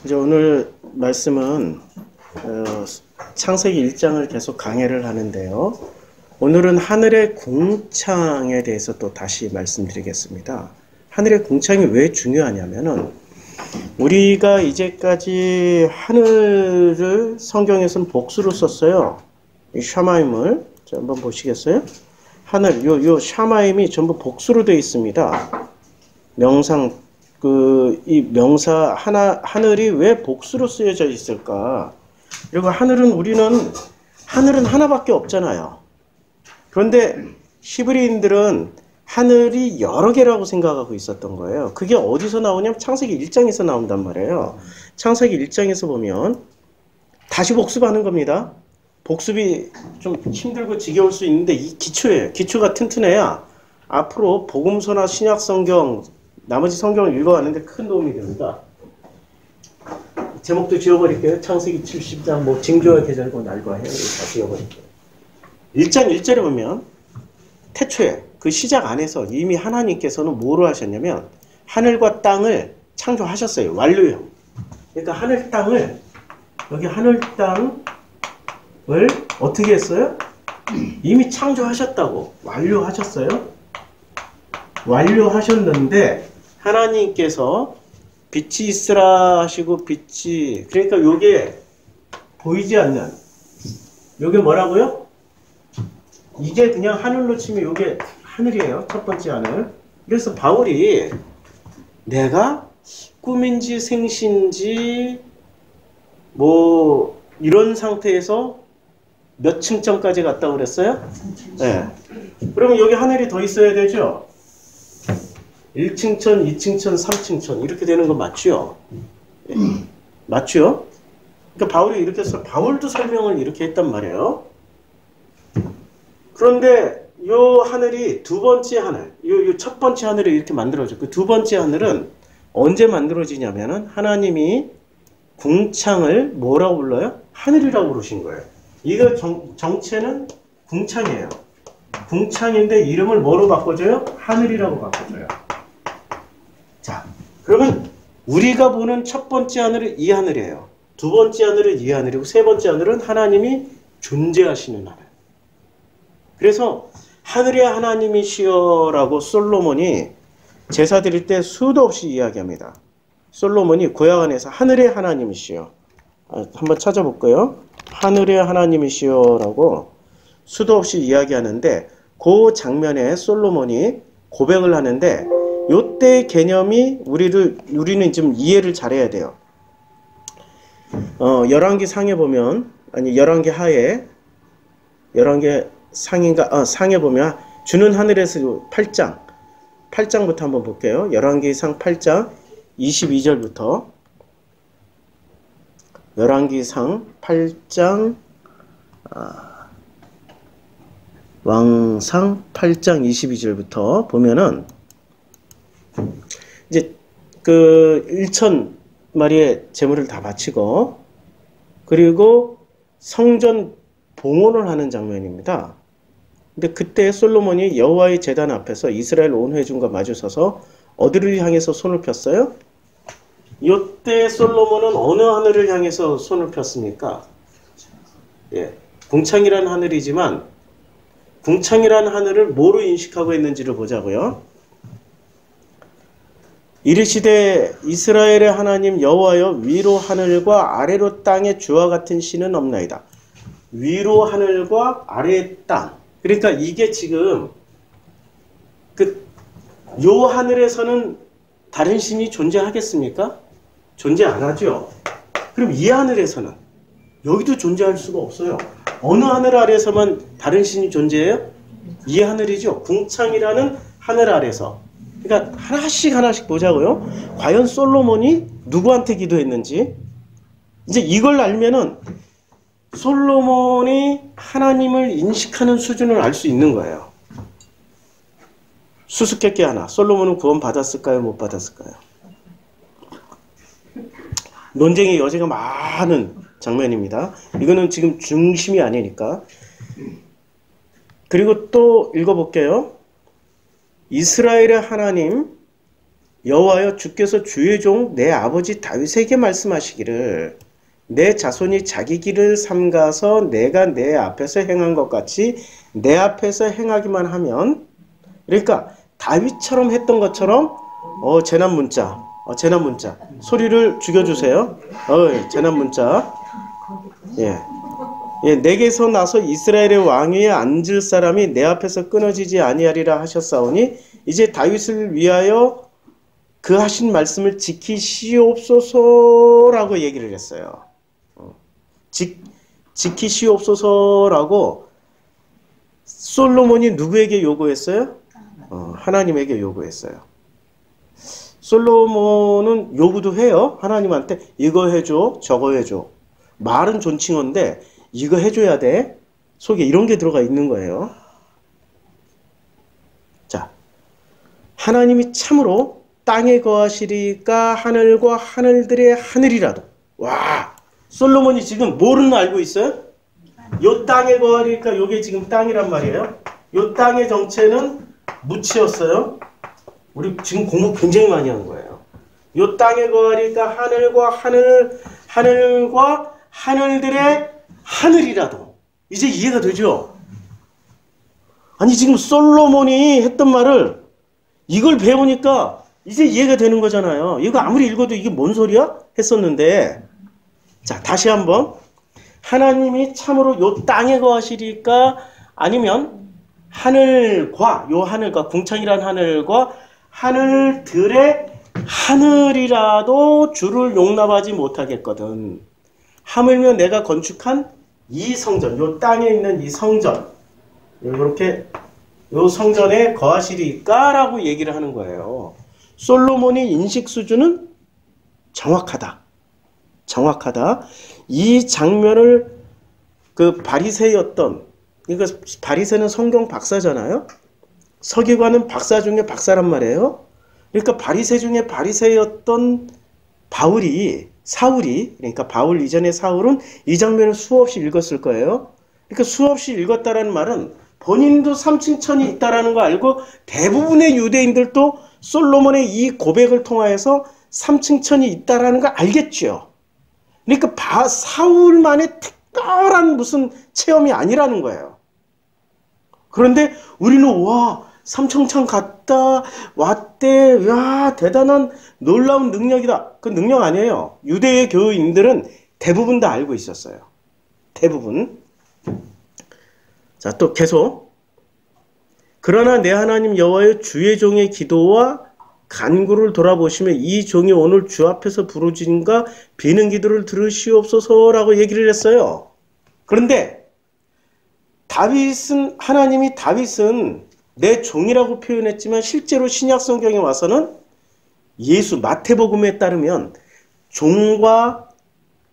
이제 오늘 말씀은 창세기 1장을 계속 강해를 하는데요. 오늘은 하늘의 궁창에 대해서 또 다시 말씀드리겠습니다. 하늘의 궁창이 왜 중요하냐면은 우리가 이제까지 하늘을 성경에서는 복수로 썼어요. 이 샤마임을 한번 보시겠어요? 하늘, 요 샤마임이 전부 복수로 되어 있습니다. 명상, 이 명사 하늘이 왜 복수로 쓰여져 있을까? 그리고 우리는 하늘은 하나밖에 없잖아요. 그런데 히브리인들은 하늘이 여러 개라고 생각하고 있었던 거예요. 그게 어디서 나오냐면 창세기 1장에서 나온단 말이에요. 창세기 1장에서 보면 다시 복습하는 겁니다. 복습이 좀 힘들고 지겨울 수 있는데 이 기초예요. 기초가 튼튼해야 앞으로 복음서나 신약 성경, 나머지 성경을 읽어가는데 큰 도움이 됩니다. 제목도 지워버릴게요. 창세기 70장 징조와 계절과 날과 해를 다 지워버릴게요. 1장 1절에 보면 태초에 그 시작 안에서 이미 하나님께서는 뭐로 하셨냐면 하늘과 땅을 창조하셨어요. 완료형. 그러니까 하늘 땅을 여기 하늘 땅을 어떻게 했어요? 이미 창조하셨다고. 완료하셨어요. 완료하셨는데 하나님께서 빛이 있으라 하시고 빛이, 그러니까 요게 보이지 않는, 요게 뭐라고요? 이게 그냥 하늘로 치면 요게 하늘이에요. 첫 번째 하늘. 그래서 바울이 내가 꿈인지 생신지 이런 상태에서 몇 층점까지 갔다고 그랬어요? 네. 그러면 여기 하늘이 더 있어야 되죠? 1층천, 2층천, 3층천 이렇게 되는 거 맞죠? 맞죠? 그러니까 바울이 이렇게 해서 바울도 설명을 이렇게 했단 말이에요. 그런데 요 하늘이 두 번째 하늘, 요 첫 번째 하늘이 이렇게 만들어져. 그 두 번째 하늘은 언제 만들어지냐면은 하나님이 궁창을 뭐라고 불러요? 하늘이라고 부르신 거예요. 이거 정체는 궁창이에요. 궁창인데 이름을 뭐로 바꿔줘요? 하늘이라고 바꿔줘요. 자, 그러면 우리가 보는 첫 번째 하늘은 이 하늘이에요. 두 번째 하늘은 이 하늘이고 세 번째 하늘은 하나님이 존재하시는 하늘. 그래서 하늘의 하나님이시여라고 솔로몬이 제사 드릴 때 수도 없이 이야기합니다. 솔로몬이 구약 안에서 하늘의 하나님이시여. 한번 찾아볼까요? 하늘의 하나님이시여라고 수도 없이 이야기하는데 그 장면에 솔로몬이 고백을 하는데 요때 개념이 우리는 좀 이해를 잘해야 돼요. 열왕기 상에 보면, 아니 열왕기 하에, 열왕기 상인가, 상에 보면 주는 하늘에서 8장부터 한번 볼게요. 열왕기 상 8장 22절부터 열왕기 상 8장 왕상 8장 22절부터 보면은 이제 그 1,000마리의 제물을 다 바치고 그리고 성전 봉헌을 하는 장면입니다. 근데 그때 솔로몬이 여호와의 제단 앞에서 이스라엘 온 회중과 마주서서 어디를 향해서 손을 폈어요? 이때 솔로몬은 어느 하늘을 향해서 손을 폈습니까? 예, 궁창이라는 하늘이지만 궁창이라는 하늘을 뭐로 인식하고 있는지를 보자고요. 이르시되 이스라엘의 하나님 여호와여 위로 하늘과 아래로 땅에 주와 같은 신은 없나이다. 위로 하늘과 아래 땅. 그러니까 이게 지금 요 하늘에서는 다른 신이 존재하겠습니까? 존재 안 하죠. 그럼 이 하늘에서는 여기도 존재할 수가 없어요. 어느 하늘 아래에서만 다른 신이 존재해요? 이 하늘이죠. 궁창이라는 하늘 아래서. 그러니까 하나씩 보자고요. 과연 솔로몬이 누구한테 기도했는지. 이제 이걸 알면은 솔로몬이 하나님을 인식하는 수준을 알 수 있는 거예요. 수수께끼 하나. 솔로몬은 구원 받았을까요? 못 받았을까요? 논쟁의 여지가 많은 장면입니다. 이거는 지금 중심이 아니니까. 그리고 또 읽어볼게요. 이스라엘의 하나님 여호와여 주께서 주의 종 내 아버지 다윗에게 말씀하시기를 내 자손이 자기 길을 삼가서 내가 내 앞에서 행한 것 같이 내 앞에서 행하기만 하면 그러니까 다윗처럼 했던 것처럼 재난 문자 소리를 죽여주세요. 재난 문자 내게서 나서 이스라엘의 왕위에 앉을 사람이 내 앞에서 끊어지지 아니하리라 하셨사오니 이제 다윗을 위하여 그 하신 말씀을 지키시옵소서라고 얘기를 했어요. 지키시옵소서라고 솔로몬이 누구에게 요구했어요? 하나님에게 요구했어요. 솔로몬은 요구도 해요. 하나님한테 이거 해줘, 저거 해줘. 말은 존칭어인데 이거 해줘야 돼. 속에 이런 게 들어가 있는 거예요. 자, 하나님이 참으로 땅에 거하시리까 하늘과 하늘들의 하늘이라도. 와, 솔로몬이 지금 뭐를 알고 있어요? 요 땅에 거하리까 요게 지금 땅이란 말이에요. 요 땅의 정체는 무치였어요. 우리 지금 공부 굉장히 많이 하는 거예요. 요 땅에 거하리까 하늘과 하늘들의 하늘이라도. 이제 이해가 되죠? 아니 지금 솔로몬이 했던 말을 이걸 배우니까 이제 이해가 되는 거잖아요. 이거 아무리 읽어도 이게 뭔 소리야? 했었는데 자 다시 한번 하나님이 참으로 요 땅에 거하시리까 아니면 하늘과 궁창이란 하늘과 하늘들의 하늘이라도 주를 용납하지 못하겠거든. 하물며 내가 건축한 이 성전, 요 땅에 있는 이 성전, 이렇게 요 성전에 거하시리까 라고 얘기를 하는 거예요. 솔로몬의 인식 수준은 정확하다. 이 장면을 그 바리새였던, 그러니까 바리새는 성경 박사잖아요. 서기관은 박사 중에 박사란 말이에요. 그러니까 바리새 중에 바리새였던 사울이 그러니까 바울 이전의 사울은 이 장면을 수없이 읽었을 거예요. 그러니까 수없이 읽었다라는 말은 본인도 삼층천이 있다라는 거 알고 대부분의 유대인들도 솔로몬의 이 고백을 통하여서 삼층천이 있다라는 걸 알겠죠. 그러니까 사울만의 특별한 무슨 체험이 아니라는 거예요. 그런데 우리는 삼층천 갔다 왔대. 야, 대단한 놀라운 능력이다. 그 능력 아니에요. 유대의 교인들은 대부분 다 알고 있었어요. 대부분. 자, 또 계속. 그러나 내 하나님 여호와의 주의 종의 기도와 간구를 돌아보시면 이 종이 오늘 주 앞에서 부르짖음과 비는 기도를 들으시옵소서라고 얘기를 했어요. 그런데 하나님이 다윗은 내 종이라고 표현했지만 실제로 신약 성경에 와서는 마태복음에 따르면 종과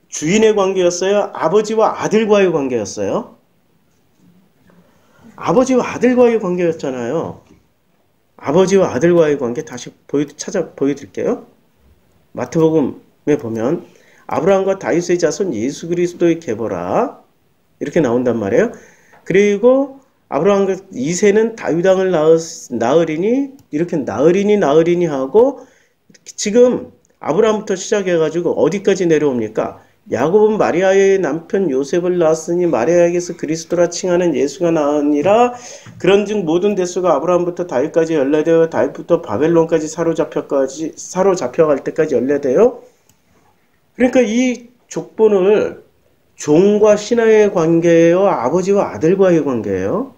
주인의 관계였어요? 아버지와 아들과의 관계였어요? 아버지와 아들과의 관계였잖아요. 아버지와 아들과의 관계 다시 보여드릴게요. 마태복음에 보면 아브라함과 다윗의 자손 예수 그리스도의 계보라 이렇게 나온단 말이에요. 그리고 아브라함과 이새는 다윗 왕을 낳으리니 이렇게 낳으리니 하고 지금 아브라함부터 시작해가지고 어디까지 내려옵니까? 야곱은 마리아의 남편 요셉을 낳았으니 마리아에게서 그리스도라 칭하는 예수가 나으니라. 그런즉 모든 대수가 아브라함부터 다윗까지 연례되어 다윗부터 바벨론까지 사로잡혀갈 때까지 연례되어. 그러니까 이 족본을 종과 신하의 관계예요, 아버지와 아들과의 관계예요.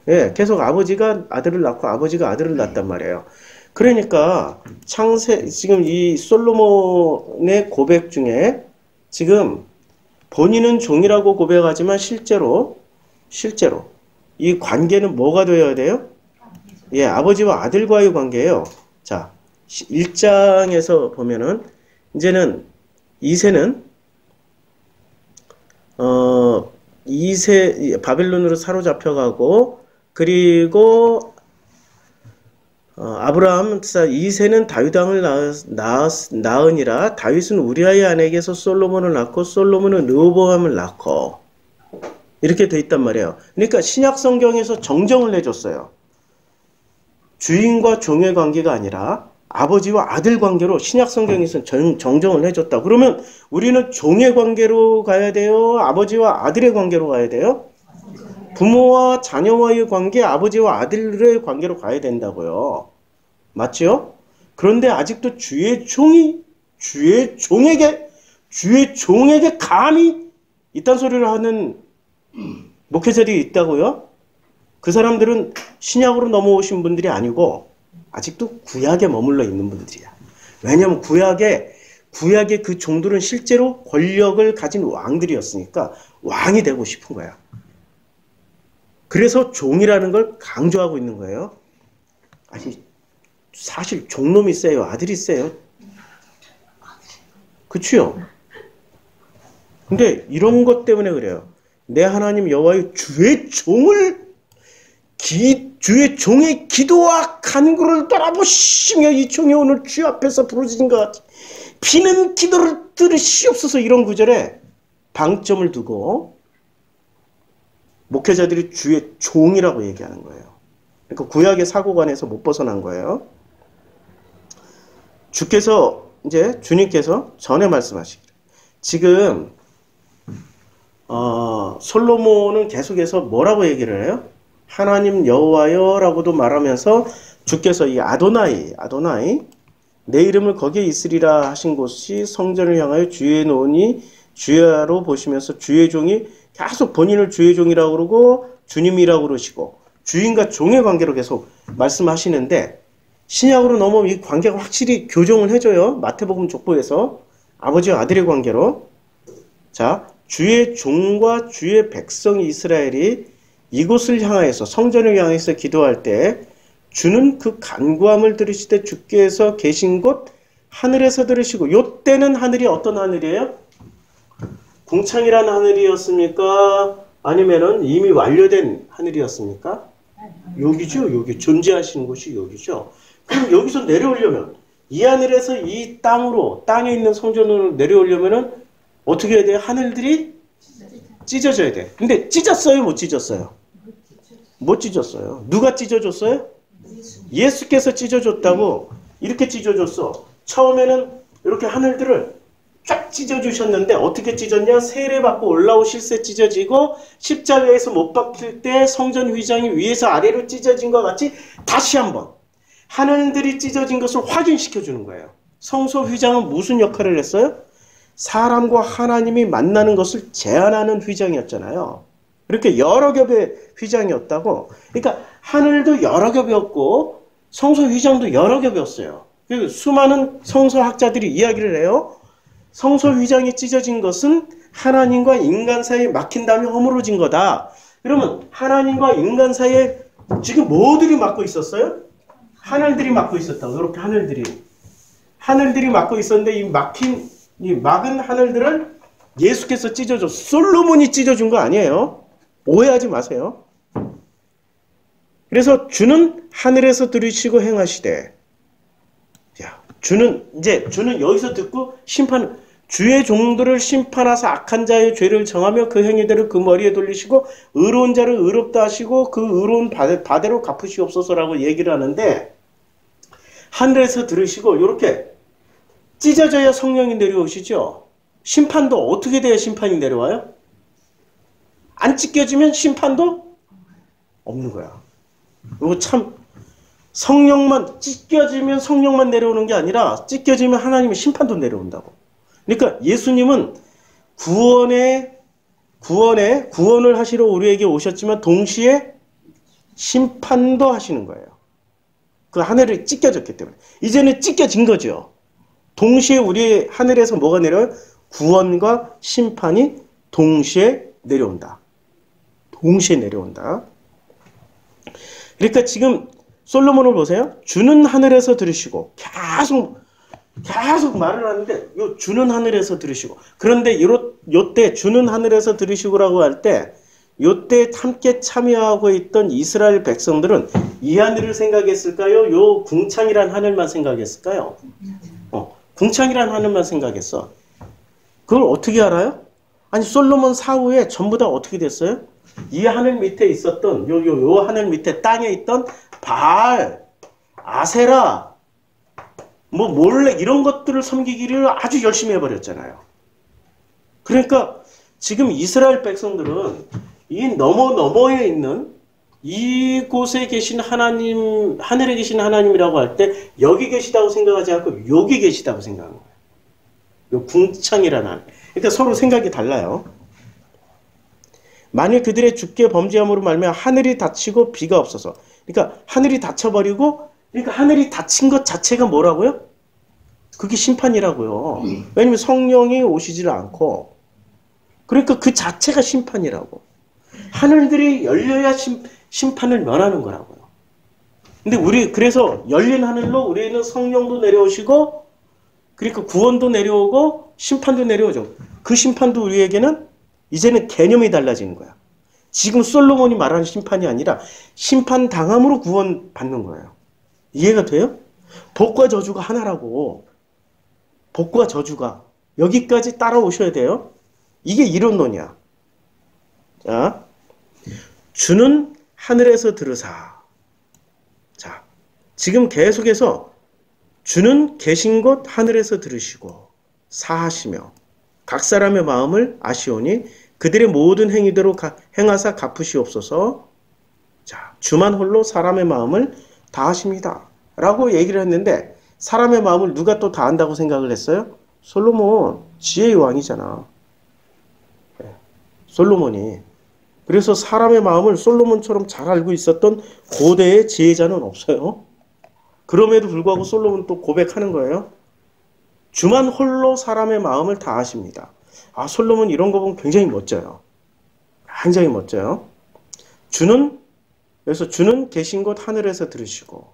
예, 계속 아버지가 아들을 낳고 아버지가 아들을 낳았단 말이에요. 그러니까 지금 이 솔로몬의 고백 중에 지금 본인은 종이라고 고백하지만 실제로 이 관계는 뭐가 되어야 돼요? 예, 아버지와 아들과의 관계예요. 자, 1장에서 보면은 이제는 이새는 바벨론으로 사로잡혀가고 그리고 아브라함 이새는 다윗 왕을 낳으니라. 다윗은 우리아의 아내에게서 솔로몬을 낳고 솔로몬은 르호보암을 낳고 이렇게 돼 있단 말이에요. 그러니까 신약 성경에서 정정을 해줬어요. 주인과 종의 관계가 아니라 아버지와 아들 관계로 신약 성경에서 정정을 해줬다. 그러면 우리는 종의 관계로 가야 돼요? 아버지와 아들의 관계로 가야 돼요? 부모와 자녀와의 관계, 아버지와 아들의 관계로 가야 된다고요. 맞죠? 그런데 아직도 주의 종에게 감히 이딴 소리를 하는 목회자들이 있다고요? 그 사람들은 신약으로 넘어오신 분들이 아니고 아직도 구약에 머물러 있는 분들이야. 왜냐하면 구약의 그 종들은 실제로 권력을 가진 왕들이었으니까 왕이 되고 싶은 거야. 그래서 종이라는 걸 강조하고 있는 거예요. 아니, 사실 종놈이 세요? 아들이 세요? 그치요? 근데 이런 것 때문에 그래요. 내 하나님 여호와의 주의 종의 기도와 간구를 돌아보시며 이 종이 오늘 주 앞에서 부르짖은 것 같이 비는 기도를 들으시옵소서. 이런 구절에 방점을 두고 목회자들이 주의 종이라고 얘기하는 거예요. 그러니까 구약의 사고관에서 못 벗어난 거예요. 주님께서 전에 말씀하시기를 지금 솔로몬은 계속해서 뭐라고 얘기를 해요? 하나님 여호와여라고도 말하면서 주께서 이 아도나이 내 이름을 거기에 있으리라 하신 곳이 성전을 향하여 주의 노니 주야로 보시면서 주의 종이 계속 본인을 주의 종이라고 그러고 주님이라고 그러시고 주인과 종의 관계로 계속 말씀하시는데 신약으로 넘어오면 이 관계가 확실히 교정을 해줘요. 마태복음 족보에서 아버지와 아들의 관계로. 자, 주의 종과 주의 백성 이스라엘이 이곳을 향하여서 성전을 향해서 기도할 때 주는 그 간구함을 들으시되 주께서 계신 곳 하늘에서 들으시고 요때는 하늘이 어떤 하늘이에요? 궁창이라는 하늘이었습니까? 아니면은 이미 완료된 하늘이었습니까? 여기죠. 여기 존재하시는 곳이 여기죠. 그럼 여기서 내려오려면 이 하늘에서 이 땅에 있는 성전으로 내려오려면은 어떻게 해야 돼요? 하늘들이 찢어져야 돼. 근데 찢었어요? 못 찢었어요? 못 찢었어요. 누가 찢어줬어요? 예수께서 찢어줬다고. 이렇게 찢어줬어. 처음에는 이렇게 하늘들을 쫙 찢어주셨는데 어떻게 찢었냐? 세례받고 올라오실 때 찢어지고 십자가에서 못 박힐 때 성전 휘장이 위에서 아래로 찢어진 것 같이 다시 한번 하늘들이 찢어진 것을 확인시켜 주는 거예요. 성소 휘장은 무슨 역할을 했어요? 사람과 하나님이 만나는 것을 제한하는 휘장이었잖아요. 이렇게 여러 겹의 휘장이었다고. 그러니까 하늘도 여러 겹이었고 성소 휘장도 여러 겹이었어요. 수많은 성서학자들이 이야기를 해요. 성소 휘장이 찢어진 것은 하나님과 인간 사이에 막힌 다음에 허물어진 거다. 그러면 하나님과 인간 사이에 지금 뭐들이 막고 있었어요? 하늘들이 막고 있었다고. 이렇게 하늘들이 막고 있었는데 이 막은 하늘들을 예수께서 찢어줬어. 솔로몬이 찢어준 거 아니에요. 오해하지 마세요. 그래서 주는 하늘에서 들으시고 행하시되, 주는 여기서 듣고 주의 종들을 심판하사 악한 자의 죄를 정하며 그 행위대로 그 머리에 돌리시고 의로운 자를 의롭다 하시고 그 의로운 바대로 갚으시옵소서라고 얘기를 하는데, 하늘에서 들으시고 이렇게 찢어져야 성령이 내려오시죠. 심판도 어떻게 돼야 심판이 내려와요? 안 찢겨지면 심판도 없는 거야. 이거 참 성령만 찢겨지면 성령만 내려오는 게 아니라 찢겨지면 하나님의 심판도 내려온다고. 그러니까 예수님은 구원을 하시러 우리에게 오셨지만 동시에 심판도 하시는 거예요. 그 하늘이 찢겨졌기 때문에. 이제는 찢겨진 거죠. 동시에 우리 하늘에서 뭐가 내려요? 구원과 심판이 동시에 내려온다. 동시에 내려온다. 그러니까 지금 솔로몬을 보세요. 주는 하늘에서 들으시고 계속 말을 하는데 요 주는 하늘에서 들으시고, 그런데 요때 주는 하늘에서 들으시고라고 할 때 요때 함께 참여하고 있던 이스라엘 백성들은 이 하늘을 생각했을까요? 요 궁창이란 하늘만 생각했을까요? 궁창이란 하늘만 생각했어. 그걸 어떻게 알아요? 아니 솔로몬 사후에 전부 다 어떻게 됐어요? 이 하늘 밑에 있었던 요 하늘 밑에 땅에 있던 바알, 아세라, 뭐 몰래 이런 것들을 섬기기를 아주 열심히 해버렸잖아요. 그러니까 지금 이스라엘 백성들은 이 너머에 있는 이곳에 계신 하나님, 하늘에 계신 하나님이라고 할 때 여기 계시다고 생각하지 않고 여기 계시다고 생각하는 거예요. 요 궁창이라는 하나님. 그러니까 서로 생각이 달라요. 만일 그들의 주께 범죄함으로 말미암아 하늘이 닫히고 비가 없어서, 그러니까 하늘이 닫혀버리고, 그러니까 하늘이 닫힌 것 자체가 뭐라고요? 그게 심판이라고요. 왜냐면 성령이 오시질 않고, 그러니까 그 자체가 심판이라고. 하늘들이 열려야 심판을 면하는 거라고요. 근데 그래서 열린 하늘로 우리는 성령도 내려오시고, 그러니까 구원도 내려오고, 심판도 내려오죠. 그 심판도 우리에게는 이제는 개념이 달라지는 거야. 지금 솔로몬이 말하는 심판이 아니라 심판 당함으로 구원 받는 거예요. 이해가 돼요? 복과 저주가 하나라고. 복과 저주가. 여기까지 따라오셔야 돼요. 이게 이론론이야. 자, 주는 하늘에서 들으사. 자, 지금 계속해서 주는 계신 곳 하늘에서 들으시고 사하시며 각 사람의 마음을 아시오니 그들의 모든 행위대로 행하사 갚으시옵소서. 자, 주만 홀로 사람의 마음을 다하십니다. 라고 얘기를 했는데 사람의 마음을 누가 또 다한다고 생각을 했어요? 솔로몬, 지혜의 왕이잖아. 솔로몬이. 그래서 사람의 마음을 솔로몬처럼 잘 알고 있었던 고대의 지혜자는 없어요. 그럼에도 불구하고 솔로몬은 또 고백하는 거예요. 주만 홀로 사람의 마음을 다 아십니다. 아, 솔로몬 이런 거 보면 굉장히 멋져요. 굉장히 멋져요. 그래서 주는 계신 곳 하늘에서 들으시고,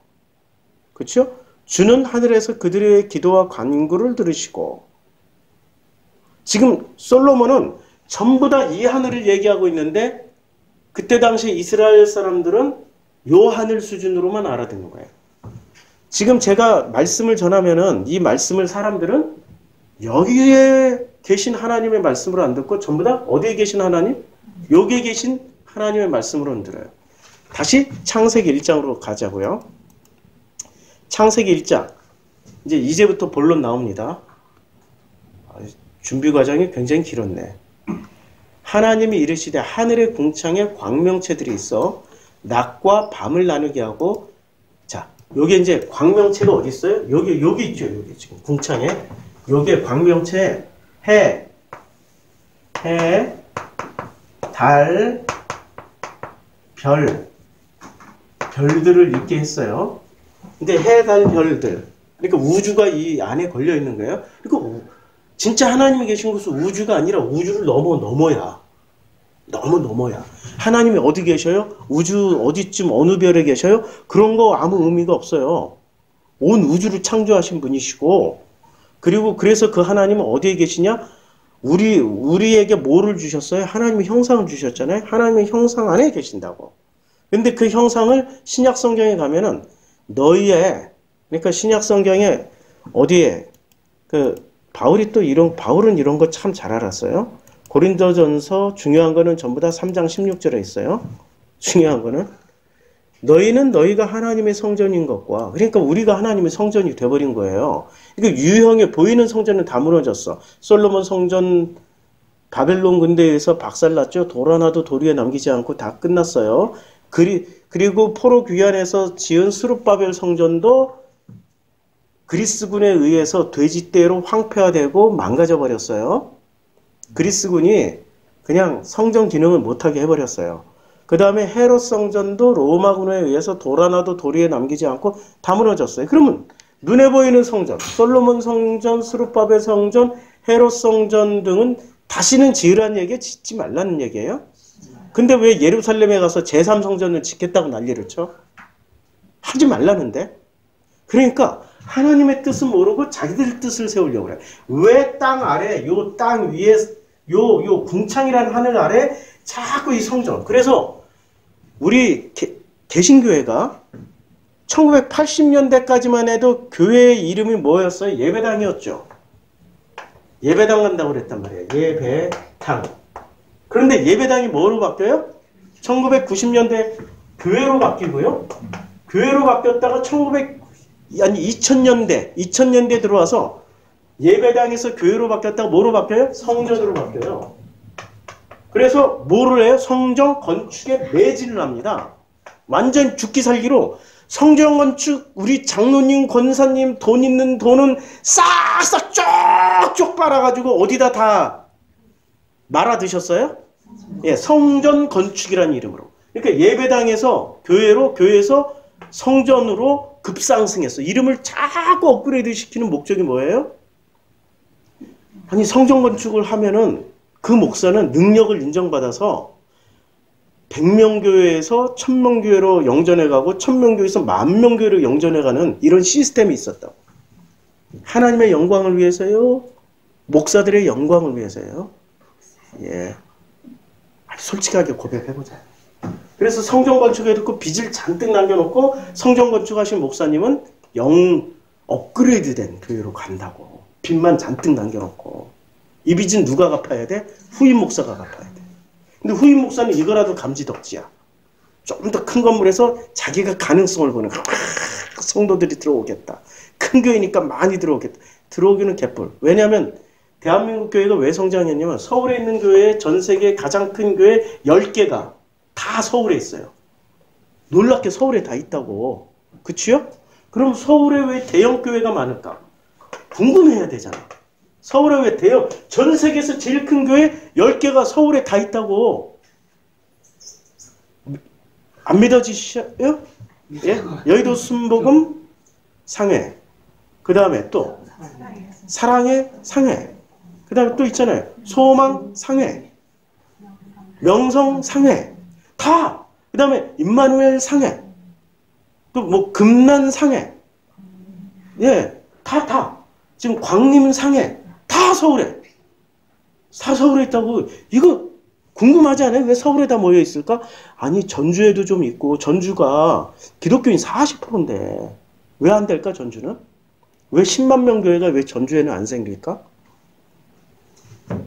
그렇죠? 주는 하늘에서 그들의 기도와 간구를 들으시고, 지금 솔로몬은 전부 다 이 하늘을 얘기하고 있는데, 그때 당시 이스라엘 사람들은 요 하늘 수준으로만 알아듣는 거예요. 지금 제가 말씀을 전하면은 이 말씀을 사람들은 여기에 계신 하나님의 말씀으로 안 듣고 전부 다 어디에 계신 하나님? 여기에 계신 하나님의 말씀으로 들어요. 다시 창세기 1장으로 가자고요. 창세기 1장. 이제부터 본론 나옵니다. 준비 과정이 굉장히 길었네. 하나님이 이르시되 하늘의 궁창에 광명체들이 있어 낮과 밤을 나누게 하고, 자, 여기 이제 광명체가 어디 있어요? 여기 있죠. 여기 지금 궁창에. 여기에 광명체 해, 달, 별들을 있게 했어요. 근데 해, 달, 별들. 그러니까 우주가 이 안에 걸려 있는 거예요. 그러니까 진짜 하나님이 계신 곳은 우주가 아니라 우주를 넘어야. 하나님이 어디 계셔요? 우주 어디쯤 어느 별에 계셔요? 그런 거 아무 의미가 없어요. 온 우주를 창조하신 분이시고, 그리고 그래서 그 하나님은 어디에 계시냐? 우리에게 뭐를 주셨어요? 하나님의 형상을 주셨잖아요. 하나님의 형상 안에 계신다고. 근데 그 형상을 신약 성경에 가면은 그러니까 신약 성경에 어디에 바울은 이런 거 참 잘 알았어요. 고린도전서 중요한 거는 전부 다 3장 16절에 있어요. 중요한 거는 너희는 너희가 하나님의 성전인 것과, 그러니까 우리가 하나님의 성전이 돼버린 거예요. 그러니까 유형에 보이는 성전은 다 무너졌어. 솔로몬 성전 바벨론 군대에서 박살났죠. 돌 하나도 도리에 남기지 않고 다 끝났어요. 그리고 포로 귀환에서 지은 스룹바벨 성전도 그리스군에 의해서 돼지떼로 황폐화되고 망가져 버렸어요. 그리스군이 그냥 성전 기능을 못하게 해버렸어요. 그 다음에 헤롯 성전도 로마군에 의해서 돌 하나도 도리에 남기지 않고 다 무너졌어요. 그러면 눈에 보이는 성전, 솔로몬 성전, 스룹바벨 성전, 헤롯 성전 등은 다시는 지으라는 얘기에 짓지 말라는 얘기예요. 근데 왜 예루살렘에 가서 제3성전을 짓겠다고 난리를 쳐? 하지 말라는데? 그러니까 하나님의 뜻은 모르고 자기들 뜻을 세우려고 그래. 왜 땅 아래, 요 땅 위에, 요 궁창이라는 하늘 아래 자꾸 이 성전. 그래서 우리 개신교회가 1980년대까지만 해도 교회의 이름이 뭐였어요? 예배당이었죠. 예배당 간다고 그랬단 말이에요. 예배당. 그런데 예배당이 뭐로 바뀌어요? 1990년대 교회로 바뀌고요. 교회로 바뀌었다가 아니 2000년대 들어와서 예배당에서 교회로 바뀌었다가 뭐로 바뀌어요? 성전으로 바뀌어요. 그래서 뭐를 해요? 성전 건축에 매진을 합니다. 완전 죽기 살기로 성전 건축 우리 장로님 권사님 돈 있는 돈은 싹싹 쪽쪽 빨아가지고 어디다 다 말아 드셨어요? 예, 성전 건축이라는 이름으로. 그러니까 예배당에서 교회로, 교회에서 성전으로 급상승했어. 이름을 자꾸 업그레이드 시키는 목적이 뭐예요? 아니 성전 건축을 하면은 그 목사는 능력을 인정받아서 100명 교회에서 1000명 교회로 영전해 가고 1000명 교회에서 10,000명 교회로 영전해 가는 이런 시스템이 있었다고. 하나님의 영광을 위해서요? 목사들의 영광을 위해서요? 예. 솔직하게 고백해보자. 그래서 성전 건축에 듣고 빚을 잔뜩 남겨놓고 성전 건축하신 목사님은 영 업그레이드된 교회로 간다고. 빚만 잔뜩 남겨놓고. 이 빚은 누가 갚아야 돼? 후임 목사가 갚아야 돼. 근데 후임 목사는 이거라도 감지덕지야. 좀 더 큰 건물에서 자기가 가능성을 보는 거야. 성도들이 들어오겠다. 큰 교회니까 많이 들어오겠다. 들어오기는 개뿔. 왜냐하면 대한민국 교회가 왜 성장했냐면 서울에 있는 교회, 전 세계 가장 큰 교회 10개가 다 서울에 있어요. 놀랍게 서울에 다 있다고. 그치요? 그럼 서울에 왜 대형 교회가 많을까? 궁금해야 되잖아. 서울에 왜 대형, 전 세계에서 제일 큰 교회 10개가 서울에 다 있다고. 안 믿어지시요? 예? 여의도 순복음 상회. 그 다음에 또 사랑의 상회. 그 다음에 또 있잖아요. 소망 상회. 명성 상회. 다! 그 다음에 임마누엘 상회. 또 뭐 금난 상회. 예, 다. 지금 광림 상회. 다 서울에. 다 서울에 있다고. 이거 궁금하지 않아요? 왜 서울에 다 모여 있을까? 아니 전주에도 좀 있고 전주가 기독교인 40%인데 왜 안 될까 전주는? 왜 10만 명 교회가 왜 전주에는 안 생길까?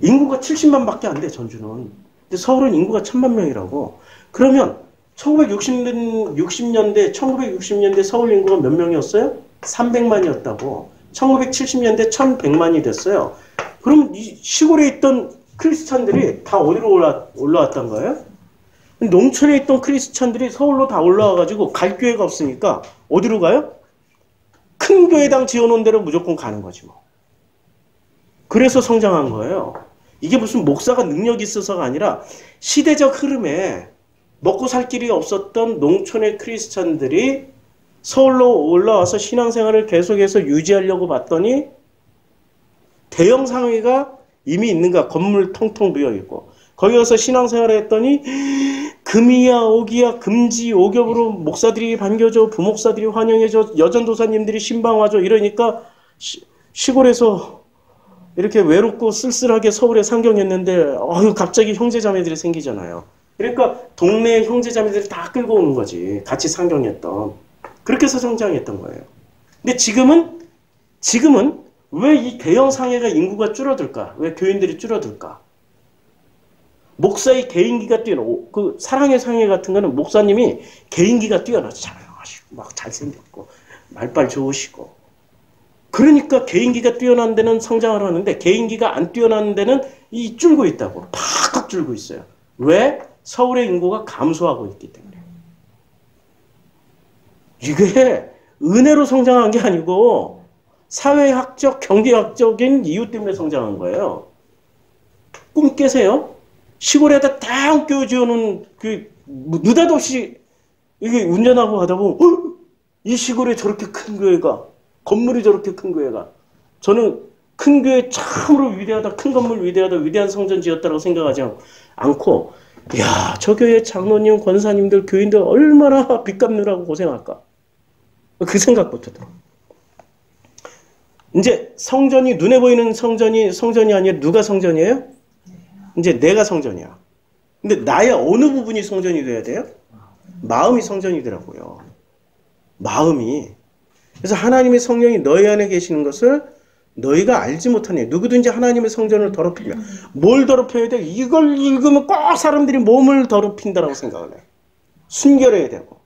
인구가 70만 밖에 안 돼 전주는. 근데 서울은 인구가 1000만 명이라고. 그러면 1960년대 서울 인구가 몇 명이었어요? 300만이었다고. 1970년대 1100만이 됐어요. 그럼 이 시골에 있던 크리스찬들이 다 어디로 올라왔단 거예요? 농촌에 있던 크리스찬들이 서울로 다 올라와가지고 갈 교회가 없으니까 어디로 가요? 큰 교회당 지어놓은 대로 무조건 가는 거지 뭐. 그래서 성장한 거예요. 이게 무슨 목사가 능력이 있어서가 아니라 시대적 흐름에 먹고 살 길이 없었던 농촌의 크리스찬들이 서울로 올라와서 신앙생활을 계속해서 유지하려고 봤더니 대형 상회가 이미 있는가 건물 텅텅 비어있고 거기 가서 신앙생활을 했더니 금이야 옥이야 금지 오겹으로 목사들이 반겨줘 부목사들이 환영해줘 여전도사님들이 신방와줘 이러니까 시골에서 이렇게 외롭고 쓸쓸하게 서울에 상경했는데 갑자기 형제자매들이 생기잖아요. 그러니까 동네 형제자매들이 다 끌고 오는 거지. 같이 상경했던. 그렇게 해서 성장했던 거예요. 근데 지금은 왜 이 대형 상회가 인구가 줄어들까? 왜 교인들이 줄어들까? 목사의 개인기가 뛰어나고 그 사랑의 상회 같은 거는 목사님이 개인기가 뛰어나서 자랑하시고 막 잘생겼고 말빨 좋으시고 그러니까 개인기가 뛰어난 데는 성장을 하는데 개인기가 안 뛰어난 데는 이 줄고 있다고. 팍팍 줄고 있어요. 왜? 서울의 인구가 감소하고 있기 때문에. 이게 은혜로 성장한 게 아니고 사회학적, 경제학적인 이유 때문에 성장한 거예요. 꿈 깨세요? 시골에다 다 교회 지어놓은 느닷없이 이게 운전하고 가다 보면 이 시골에 저렇게 큰 교회가 건물이 저렇게 큰 교회가 저는 큰 교회 참으로 위대하다 큰 건물 위대하다 위대한 성전 지었다고 생각하지 않고 야, 저 교회 장로님 권사님들 교인들 얼마나 빚 갚느라고 고생할까 그 생각부터 들어. 이제 성전이 눈에 보이는 성전이 아니라 누가 성전이에요? 이제 내가 성전이야. 근데 나의 어느 부분이 성전이 돼야 돼요? 마음이 성전이 되라고요. 마음이. 그래서 하나님의 성령이 너희 안에 계시는 것을 너희가 알지 못하니 누구든지 하나님의 성전을 더럽히면 뭘 더럽혀야 돼? 이걸 읽으면 꼭 사람들이 몸을 더럽힌다라고 생각을 해. 순결해야 되고.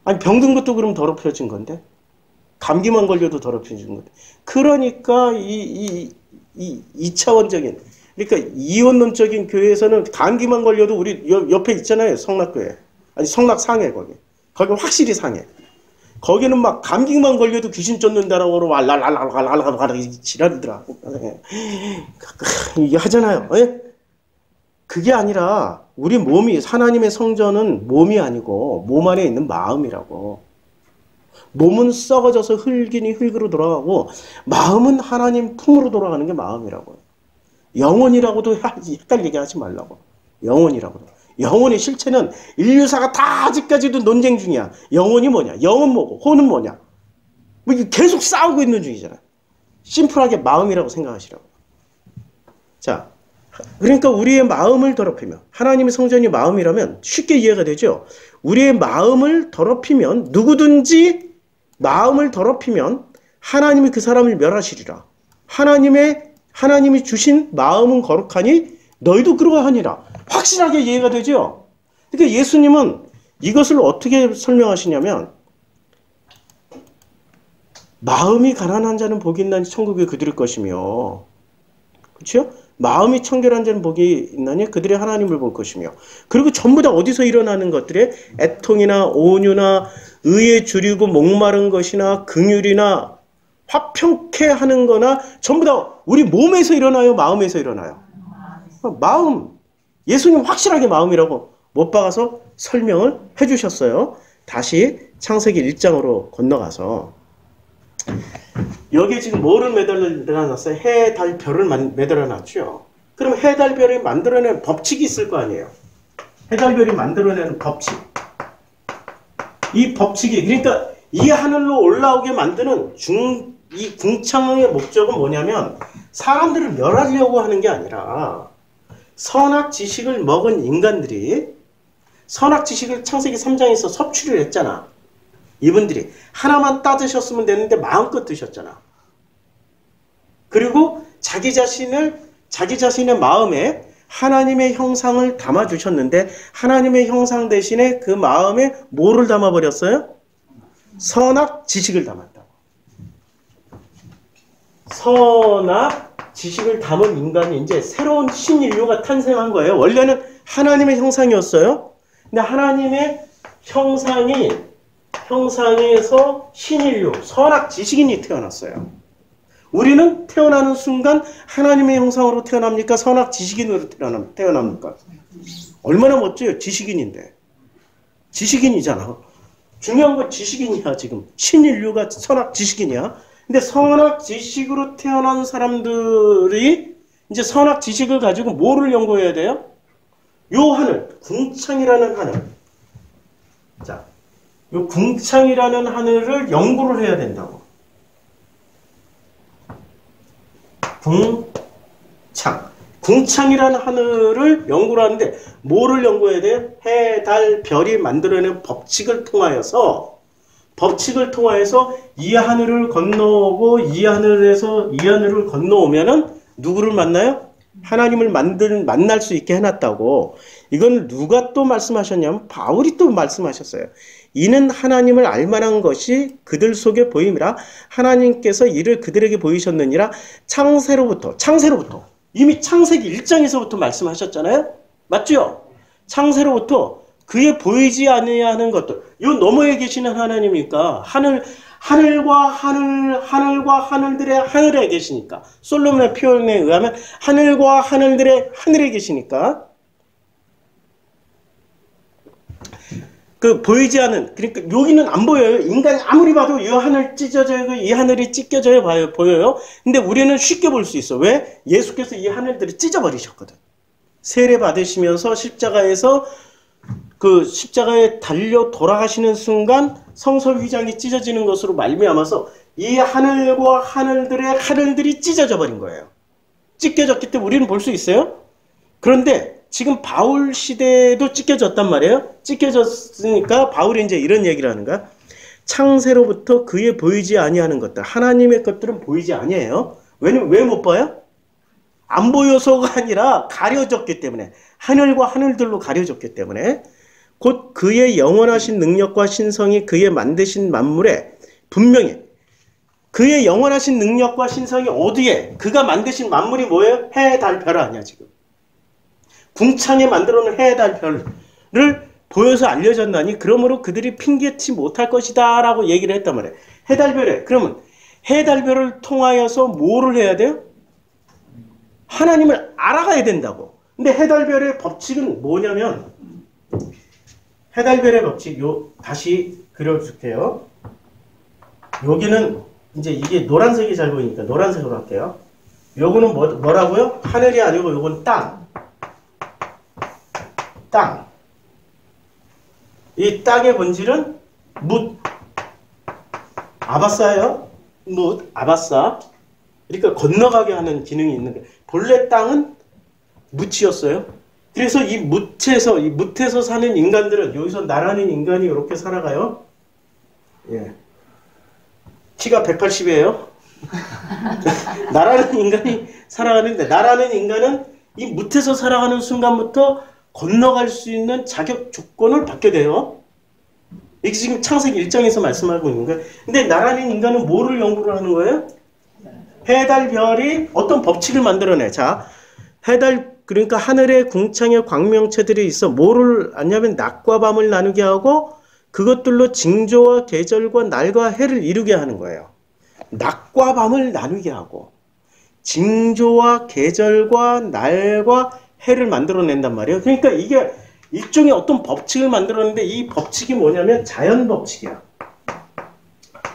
아니 병든 것도 그럼 더럽혀진 건데 감기만 걸려도 더럽혀진 건데 그러니까 이 2차원적인 그러니까 이원론적인 교회에서는 감기만 걸려도 우리 옆에 있잖아요. 성락교회. 아니 성락상해 거기 확실히 상해. 거기는 막 감기만 걸려도 귀신 쫓는다라고 왈랄랄랄랄랄랄 지랄이더라고. 이게 하잖아요. 예? 그게 아니라 우리 몸이 하나님의 성전은 몸이 아니고 몸 안에 있는 마음이라고. 몸은 썩어져서 흙이니 흙으로 돌아가고 마음은 하나님 품으로 돌아가는 게 마음이라고. 영혼이라고도 헷갈리게 하지 말라고. 영혼이라고도. 영혼의 실체는 인류사가 다 아직까지도 논쟁 중이야. 영혼이 뭐냐? 영은 뭐고 혼은 뭐냐? 뭐 계속 싸우고 있는 중이잖아. 심플하게 마음이라고 생각하시라고. 자, 그러니까 우리의 마음을 더럽히면 하나님의 성전이 마음이라면 쉽게 이해가 되죠. 우리의 마음을 더럽히면 누구든지 마음을 더럽히면 하나님이 그 사람을 멸하시리라. 하나님이 주신 마음은 거룩하니 너희도 그러하니라. 확실하게 이해가 되죠. 그러니까 예수님은 이것을 어떻게 설명하시냐면 마음이 가난한 자는 복이 있나니 천국에 그들의 것이며 그렇죠? 마음이 청결한 자는 복이 있나니 그들이 하나님을 볼 것이며 그리고 전부 다 어디서 일어나는 것들에 애통이나 온유나 의에 줄이고 목마른 것이나 긍휼이나 화평케 하는 거나 전부 다 우리 몸에서 일어나요? 마음에서 일어나요? 마음. 예수님 확실하게 마음이라고 못 박아서 설명을 해주셨어요. 다시 창세기 1장으로 건너가서 여기에 지금 뭐를 매달아놨어요? 해, 달, 별을 매달아놨죠. 그럼 해, 달, 별이 만들어내는 법칙이 있을 거 아니에요. 해, 달, 별이 만들어내는 법칙. 이 법칙이 그러니까 이 하늘로 올라오게 만드는 이 궁창의 목적은 뭐냐면 사람들을 멸하려고 하는 게 아니라 선악 지식을 먹은 인간들이 선악 지식을 창세기 3장에서 섭취를 했잖아. 이분들이 하나만 따드셨으면 되는데 마음껏 드셨잖아. 그리고 자기 자신의 마음에 하나님의 형상을 담아주셨는데 하나님의 형상 대신에 그 마음에 뭐를 담아버렸어요? 선악 지식을 담았다고. 선악 지식을 담은 인간이 이제 새로운 신인류가 탄생한 거예요. 원래는 하나님의 형상이었어요. 근데 하나님의 형상에서 신인류, 선악 지식인이 태어났어요. 우리는 태어나는 순간 하나님의 형상으로 태어납니까? 선악 지식인으로 태어납니까? 얼마나 멋져요. 지식인인데. 지식인이잖아. 중요한 건 지식인이야 지금. 신인류가 선악 지식인이야. 근데 선악 지식으로 태어난 사람들이 이제 선악 지식을 가지고 뭐를 연구해야 돼요? 요 하늘, 궁창이라는 하늘. 자, 요 궁창이라는 하늘을 연구를 해야 된다고. 궁창이라는 하늘을 연구를 하는데 뭐를 연구해야 돼요? 해, 달, 별이 만들어낸 법칙을 통하여서 이 하늘을 건너오고 이 하늘을 건너오면은 누구를 만나요? 하나님을 만날 수 있게 해놨다고. 이건 누가 또 말씀하셨냐면 바울이 또 말씀하셨어요. 이는 하나님을 알만한 것이 그들 속에 보임이라 하나님께서 이를 그들에게 보이셨느니라. 창세로부터 이미 창세기 1장에서부터 말씀하셨잖아요. 맞죠? 창세로부터 그의 보이지 아니하는 것들. 요 너머에 계시는 하나님이니까 하늘과 하늘들의 하늘에 계시니까 솔로몬의 표현에 의하면 하늘과 하늘들의 하늘에 계시니까 그 보이지 않은 그러니까 여기는 안 보여요. 인간이 아무리 봐도 이 하늘 찢어져요. 이 하늘이 찢겨져요. 보여요. 근데 우리는 쉽게 볼 수 있어. 왜? 예수께서 이 하늘들을 찢어버리셨거든. 세례 받으시면서 십자가에 달려 돌아가시는 순간 성서 휘장이 찢어지는 것으로 말미암아서 이 하늘과 하늘들이 찢어져 버린 거예요. 찢겨졌기 때문에 우리는 볼 수 있어요. 그런데 지금 바울 시대에도 찢겨졌단 말이에요. 찢겨졌으니까 바울이 이제 이런 얘기를 하는 거야. 창세로부터 그의 보이지 아니하는 것들, 하나님의 것들은 보이지 아니에요. 왜냐면 왜 못 봐요? 안 보여서가 아니라 가려졌기 때문에, 하늘과 하늘들로 가려졌기 때문에 곧 그의 영원하신 능력과 신성이 그의 만드신 만물에 분명히 그의 영원하신 능력과 신성이 어디에? 그가 만드신 만물이 뭐예요? 해, 달, 별 아니야 지금. 궁창에 만들어놓은 해, 달, 별을 보여서 알려졌나니 그러므로 그들이 핑계치 못할 것이다 라고 얘기를 했단 말이에요. 해, 달, 별에. 그러면 해, 달, 별을 통하여서 뭐를 해야 돼요? 하나님을 알아가야 된다고. 근데 해, 달, 별의 법칙은 뭐냐면 해, 달, 별의 법칙 다시 그려줄게요. 여기는 이제 이게 노란색이 잘 보이니까 노란색으로 할게요. 요거는 뭐라고요? 하늘이 아니고 요건 땅. 땅. 이 땅의 본질은 뭇. 아바사예요. 뭇. 아바사. 그러니까 건너가게 하는 기능이 있는 거예요. 본래 땅은 뭇이었어요. 그래서 이 뭇에서 사는 인간들은 여기서 나라는 인간이 이렇게 살아가요. 예. 키가 180이에요. 나라는 인간이 살아가는데 나라는 인간은 이 뭇에서 살아가는 순간부터 건너갈 수 있는 자격 조건을 받게 돼요. 이게 지금 창세기 1장에서 말씀하고 있는 거예요. 근데 나라는 인간은 뭐를 연구를 하는 거예요? 해, 달, 별이 어떤 법칙을 만들어내. 자, 해, 달, 그러니까 하늘의 궁창의 광명체들이 있어 뭐를 하냐면 낮과 밤을 나누게 하고 그것들로 징조와 계절과 날과 해를 이루게 하는 거예요. 낮과 밤을 나누게 하고 징조와 계절과 날과 해를 만들어낸단 말이에요. 그러니까 이게 일종의 어떤 법칙을 만들어내는데 이 법칙이 뭐냐면 자연 법칙이야.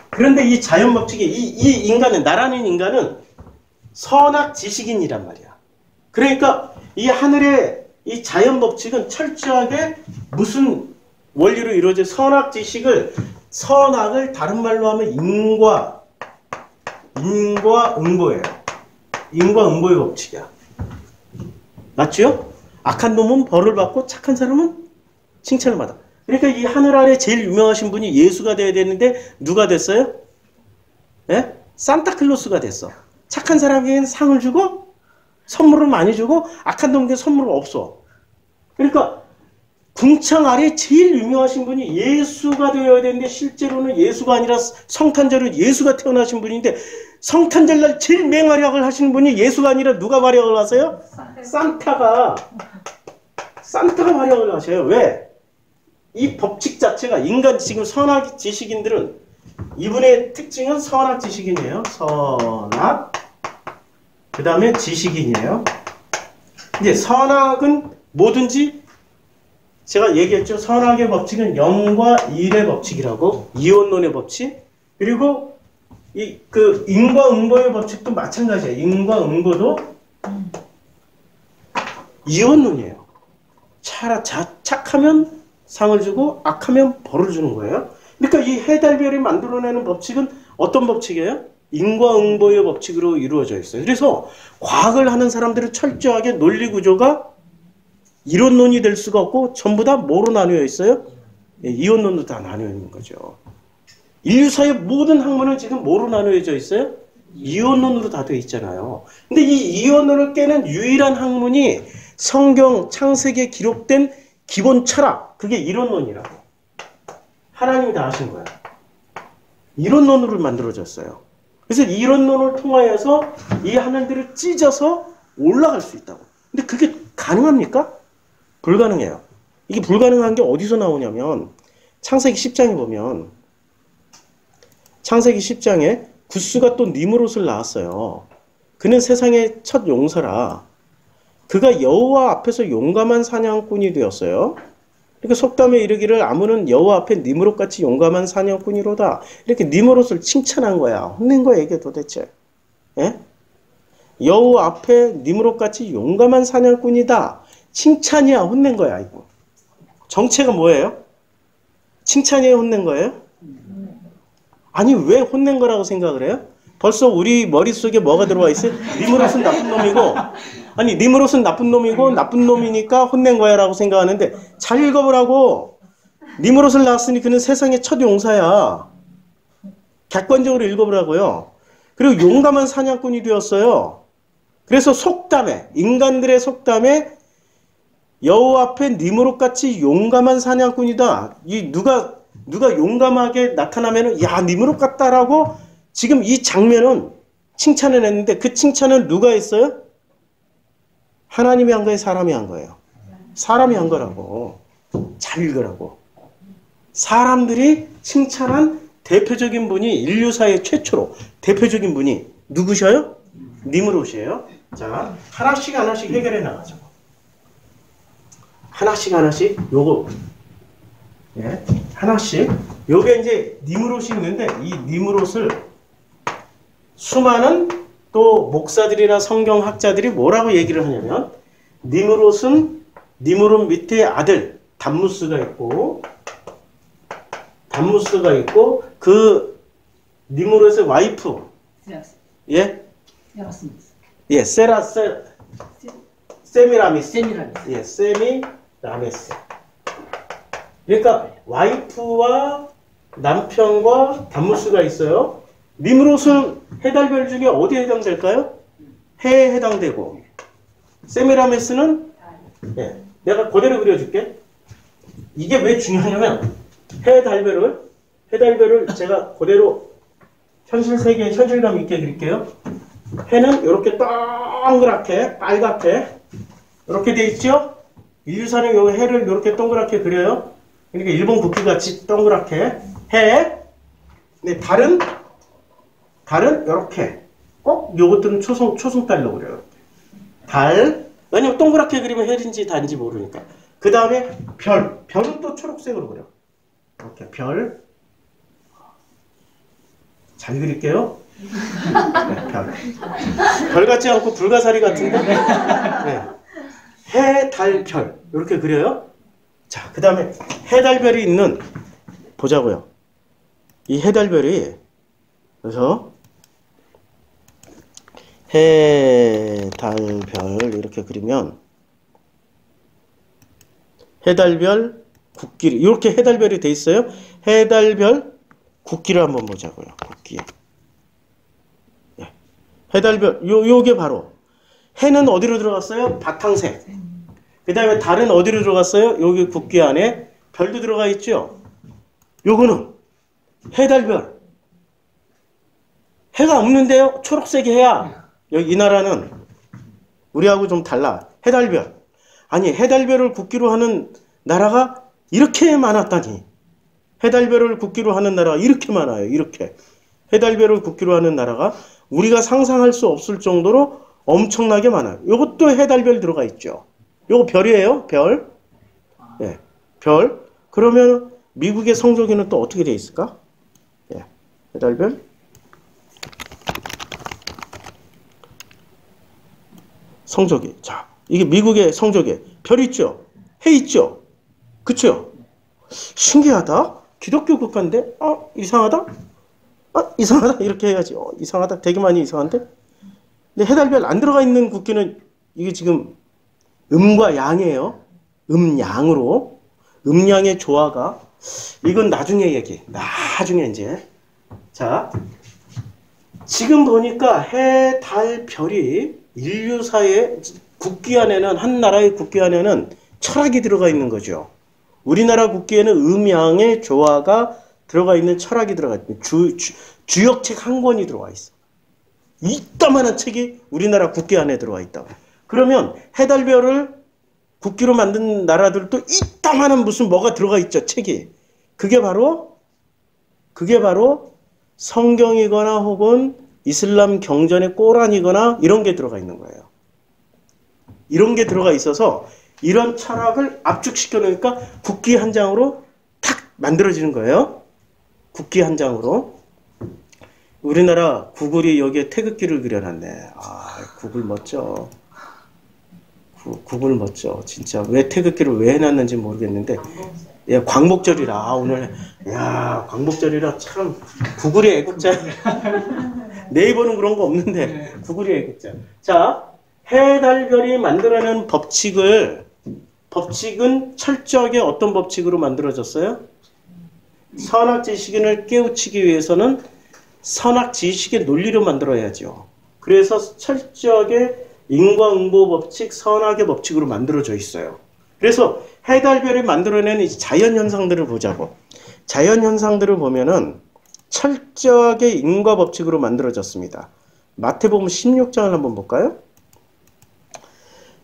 그런데 이 자연 법칙이 이 인간은 나라는 인간은 선악 지식인이란 말이야. 그러니까 이 하늘의 이 자연 법칙은 철저하게 무슨 원리로 이루어진 선악 지식을 선악을 다른 말로 하면 인과 응보예요. 인과 응보의 법칙이야. 맞죠? 악한 놈은 벌을 받고 착한 사람은 칭찬을 받아. 그러니까 이 하늘 아래 제일 유명하신 분이 예수가 돼야 되는데 누가 됐어요? 예? 산타클로스가 됐어. 착한 사람에게는 상을 주고 선물을 많이 주고 악한 놈에게 선물은 없어. 그러니까 궁창 아래 제일 유명하신 분이 예수가 되어야 되는데 실제로는 예수가 아니라 성탄절은 예수가 태어나신 분인데 성탄절날 제일 맹활약을 하시는 분이 예수가 아니라 누가 활약을 하세요? 산타가 활약을 하셔요. 왜? 이 법칙 자체가 인간 지금 선악 지식인들은 이분의 특징은 선악 지식인이에요. 선악 그 다음에 지식인이에요. 이제 선악은 뭐든지 제가 얘기했죠. 선악의 법칙은 영과 일의 법칙이라고. 이원론의 법칙. 그리고 인과응보의 법칙도 마찬가지예요. 인과응보도 이원론이에요. 착하면 상을 주고 악하면 벌을 주는 거예요. 그러니까 이 해달별이 만들어내는 법칙은 어떤 법칙이에요? 인과응보의 법칙으로 이루어져 있어요. 그래서 과학을 하는 사람들은 철저하게 논리 구조가 이론론이 될 수가 없고 전부 다 뭐로 나뉘어 있어요? 예, 이원론도 다 나뉘어 있는 거죠. 인류사의 모든 학문은 지금 뭐로 나뉘어져 있어요? 이원론으로 다 되어 있잖아요. 근데 이 이원론을 깨는 유일한 학문이 성경 창세기에 기록된 기본 철학, 그게 이론론이라고. 하나님이 다 하신 거야. 이론론으로 만들어졌어요. 그래서 이론론을 통하여서 이 하늘들을 찢어서 올라갈 수 있다고. 근데 그게 가능합니까? 불가능해요. 이게 불가능한 게 어디서 나오냐면 창세기 10장에 보면 창세기 10장에 구스가 또 니므롯을 낳았어요. 그는 세상의 첫 용사라. 그가 여호와 앞에서 용감한 사냥꾼이 되었어요. 그러니까 속담에 이르기를 아무는 여호와 앞에 니므롯같이 용감한 사냥꾼이로다. 이렇게 니므롯을 칭찬한 거야. 혼낸 거야 이게 도대체. 예? 여호와 앞에 니므롯같이 용감한 사냥꾼이다. 칭찬이야 혼낸 거야 이거. 정체가 뭐예요? 칭찬이에요 혼낸 거예요? 아니 왜 혼낸 거라고 생각을 해요? 벌써 우리 머릿속에 뭐가 들어와 있어요? 니므롯은 나쁜 놈이고 아니 니므롯은 나쁜 놈이고 나쁜 놈이니까 혼낸 거야 라고 생각하는데 잘 읽어보라고. 니므롯을 낳았으니 그는 세상의 첫 용사야. 객관적으로 읽어보라고요. 그리고 용감한 사냥꾼이 되었어요. 그래서 속담에 인간들의 속담에 여호와 앞에 니무롯같이 용감한 사냥꾼이다. 이 누가 용감하게 나타나면은 야 니무롯 같다라고 지금 이 장면은 칭찬을 했는데 그 칭찬은 누가 했어요? 하나님이 한 거예요? 사람이 한 거예요? 사람이 한 거라고. 잘 읽으라고. 사람들이 칭찬한 대표적인 분이 인류사의 최초로 대표적인 분이 누구셔요? 니무롯이에요. 자, 하나씩 해결해 나가죠. 하나씩 요거 예, 하나씩 요게 이제 니무롯이 있는데 이 니무롯을 수많은 또 목사들이나 성경학자들이 뭐라고 얘기를 하냐면 니무롯 밑에 아들 담무스가 있고 그 니무롯의 와이프 예? 예, 세미라미스. 예, 세미라미스. 그러니까 와이프와 남편과 담무스가 있어요. 니무롯은 해달별 중에 어디에 해당될까요? 해에 해당되고 세미라미스는 예, 내가 그대로 그려줄게. 이게 왜 중요하냐면 해달별을 제가 그대로 현실 세계에 현실감 있게 그릴게요. 해는 이렇게 동그랗게 빨갛게 이렇게 돼 있죠? 인류사는 요 해를 이렇게 동그랗게 그려요. 그러니까 일본 국기같이 동그랗게 해. 근데 달은 이렇게 꼭 요것들은 초승달로 그려요. 달. 왜냐면 동그랗게 그리면 해인지 단지 모르니까. 그 다음에 별은 또 초록색으로 그려. 이렇게 별. 잘 그릴게요. 네, 별 같지 않고 불가사리 같은데 네. 해, 달, 별 이렇게 그려요. 자, 그 다음에 해달별이 있는 보자고요. 이 해달별이 그래서 해, 달, 별 이렇게 그리면 해달별, 국기 이렇게 해달별이 돼 있어요. 해달별, 국기를 한번 보자고요. 국기. 해달별, 요게 바로 해는 어디로 들어갔어요? 바탕색. 그 다음에 달은 어디로 들어갔어요? 여기 국기 안에 별도 들어가 있죠? 요거는 해달별. 해가 없는데요? 초록색이 해야. 여기 이 나라는 우리하고 좀 달라. 해달별. 아니 해달별을 국기로 하는 나라가 이렇게 많았다니. 해달별을 국기로 하는 나라가 이렇게 많아요. 이렇게. 해달별을 국기로 하는 나라가 우리가 상상할 수 없을 정도로 엄청나게 많아요. 이것도 해달별 들어가 있죠. 요거 별이에요. 별. 예, 별. 그러면 미국의 성조기는 또 어떻게 돼 있을까? 예, 해달별. 성조기. 자, 이게 미국의 성조기. 별 있죠? 해 있죠? 그쵸? 신기하다. 기독교 국가인데? 이상하다? 이상하다. 이렇게 해야지. 이상하다. 되게 많이 이상한데? 근데 해달별 안 들어가 있는 국기는 이게 지금 음과 양이에요. 음양으로. 음양의 조화가. 이건 나중에 얘기. 나중에 이제. 자, 지금 보니까 해, 달, 별이 인류사의 국기 안에는, 한 나라의 국기 안에는 철학이 들어가 있는 거죠. 우리나라 국기에는 음양의 조화가 들어가 있는 철학이 들어가 있는 주역책 한 권이 들어가 있어. 이따만한 책이 우리나라 국기 안에 들어가 있다고. 그러면 해달별을 국기로 만든 나라들도 이따만한 무슨 뭐가 들어가 있죠, 책이. 그게 바로 성경이거나 혹은 이슬람 경전의 꼬란이거나 이런 게 들어가 있는 거예요. 이런 게 들어가 있어서 이런 철학을 압축시켜 놓으니까 국기 한 장으로 탁 만들어지는 거예요. 국기 한 장으로. 우리나라 구글이 여기에 태극기를 그려놨네. 구글 멋져. 구글 멋져. 진짜 왜 태극기를 왜 해놨는지 모르겠는데. 예, 광복절이라 오늘. 야, 광복절이라 참 구글이 애국자. 네이버는 그런 거 없는데 구글이 애국자. 자, 해달별이 만들어낸 법칙은 철저하게 어떤 법칙으로 만들어졌어요? 선악지식인을 깨우치기 위해서는 선악지식의 논리로 만들어야죠. 그래서 철저하게 인과응보 법칙, 선악의 법칙으로 만들어져 있어요. 그래서 해달별이 만들어낸 이 자연현상들을 보자고. 자연현상들을 보면은 철저하게 인과 법칙으로 만들어졌습니다. 마태복음 16장을 한번 볼까요?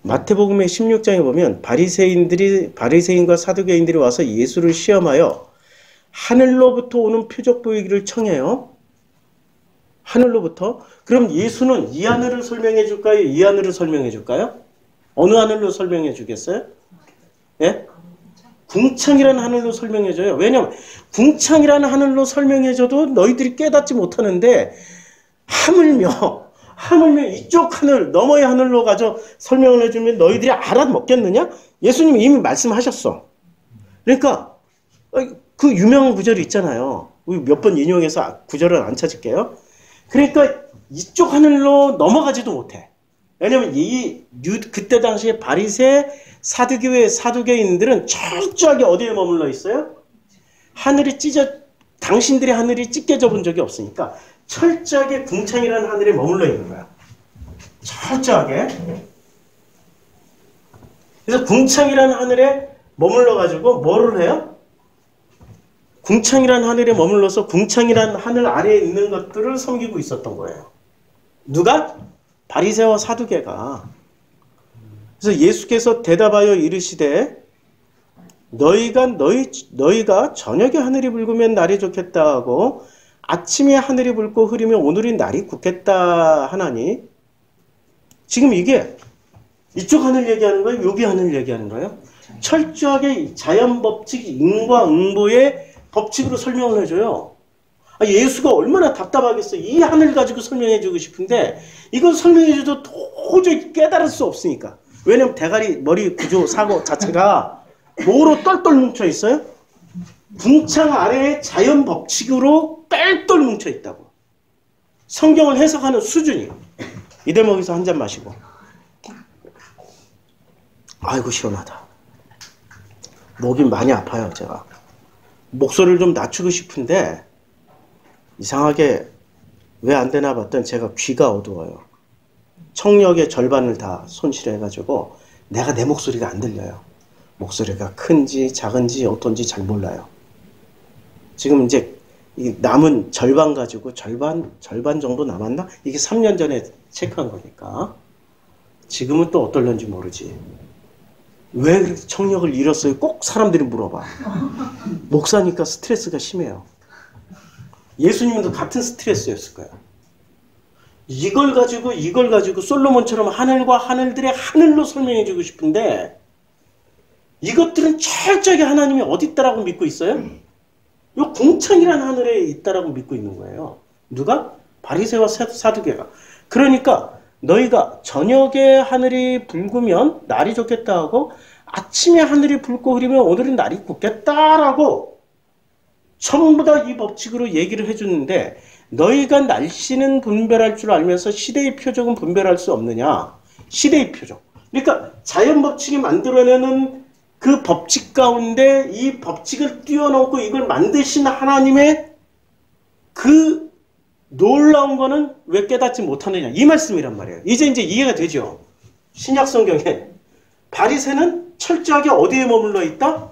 마태복음의 16장에 보면 바리새인과 사두개인들이 와서 예수를 시험하여 하늘로부터 오는 표적 보이기를 청해요. 하늘로부터. 그럼 예수는 이 하늘을 설명해 줄까요? 이 하늘을 설명해 줄까요? 어느 하늘로 설명해 주겠어요? 예? 궁창이라는 하늘로 설명해 줘요. 왜냐면 궁창이라는 하늘로 설명해 줘도 너희들이 깨닫지 못하는데 하물며 이쪽 하늘, 너머의 하늘로 가서 설명을 해주면 너희들이 알아먹겠느냐? 예수님이 이미 말씀하셨어. 그러니까 그 유명한 구절이 있잖아요. 몇 번 인용해서 구절은 안 찾을게요. 그러니까 이쪽 하늘로 넘어가지도 못해. 왜냐면 그때 당시에 바리새 사두개인들은 철저하게 어디에 머물러 있어요? 당신들의 하늘이 찢겨져 본 적이 없으니까 철저하게 궁창이라는 하늘에 머물러 있는 거야. 철저하게. 그래서 궁창이라는 하늘에 머물러 가지고 뭐를 해요? 궁창이라는 하늘에 머물러서 궁창이라는 하늘 아래에 있는 것들을 섬기고 있었던 거예요. 누가? 바리새와 사두개가. 그래서 예수께서 대답하여 이르시되 너희가 저녁에 하늘이 붉으면 날이 좋겠다 하고 아침에 하늘이 붉고 흐리면 오늘이 날이 굳겠다 하나니. 지금 이게 이쪽 하늘 얘기하는 거예요? 여기 하늘 얘기하는 거예요? 철저하게 자연 법칙, 인과응보의 법칙으로 설명을 해줘요. 예수가 얼마나 답답하겠어. 이 하늘 가지고 설명해주고 싶은데 이걸 설명해줘도 도저히 깨달을 수 없으니까. 왜냐면 대가리, 머리 구조, 사고 자체가 뭐로 똘똘 뭉쳐 있어요? 궁창 아래에 자연 법칙으로 똘똘 뭉쳐 있다고. 성경을 해석하는 수준이. 이 대목에서 한 잔 마시고. 아이고 시원하다. 목이 많이 아파요 제가. 목소리를 좀 낮추고 싶은데 이상하게 왜 안 되나 봤더니 제가 귀가 어두워요. 청력의 절반을 다 손실해가지고 내가 내 목소리가 안 들려요. 목소리가 큰지 작은지 어떤지 잘 몰라요. 지금 이제 남은 절반 가지고 절반 정도 남았나? 이게 3년 전에 체크한 거니까 지금은 또 어떨런지 모르지. 왜 그렇게 청력을 잃었어요? 꼭 사람들이 물어봐. 목사니까 스트레스가 심해요. 예수님도 같은 스트레스였을 거예요. 이걸 가지고 솔로몬처럼 하늘과 하늘들의 하늘로 설명해 주고 싶은데 이것들은 철저하게 하나님이 어디 있다라고 믿고 있어요? 요 궁창이라는 하늘에 있다라고 믿고 있는 거예요. 누가? 바리새와 사두개가. 그러니까 너희가 저녁에 하늘이 붉으면 날이 좋겠다 하고 아침에 하늘이 붉고 흐리면 오늘은 날이 굳겠다라고 전부 다 이 법칙으로 얘기를 해주는데 너희가 날씨는 분별할 줄 알면서 시대의 표적은 분별할 수 없느냐. 시대의 표적. 그러니까 자연 법칙이 만들어내는 그 법칙 가운데 이 법칙을 뛰어넘고 이걸 만드신 하나님의 그 놀라운 거는 왜 깨닫지 못하느냐. 이 말씀이란 말이에요. 이제 이해가 되죠. 신약 성경에 바리새는 철저하게 어디에 머물러 있다?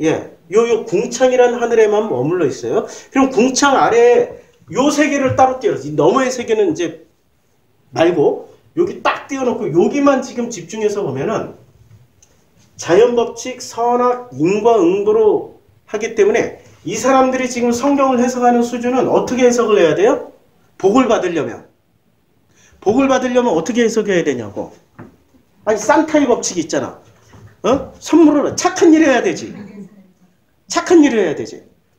예, 요 궁창이라는 하늘에만 머물러 있어요. 그럼 궁창 아래에 요 세계를 따로 띄워서 이 너머의 세계는 이제 말고 여기 딱 띄워놓고 여기만 지금 집중해서 보면은 자연법칙, 선악, 인과응보로 하기 때문에 이 사람들이 지금 성경을 해석하는 수준은 어떻게 해석을 해야 돼요? 복을 받으려면 어떻게 해석해야 되냐고. 아니 산타의 법칙이 있잖아. 선물을 착한 일을 해야 되지.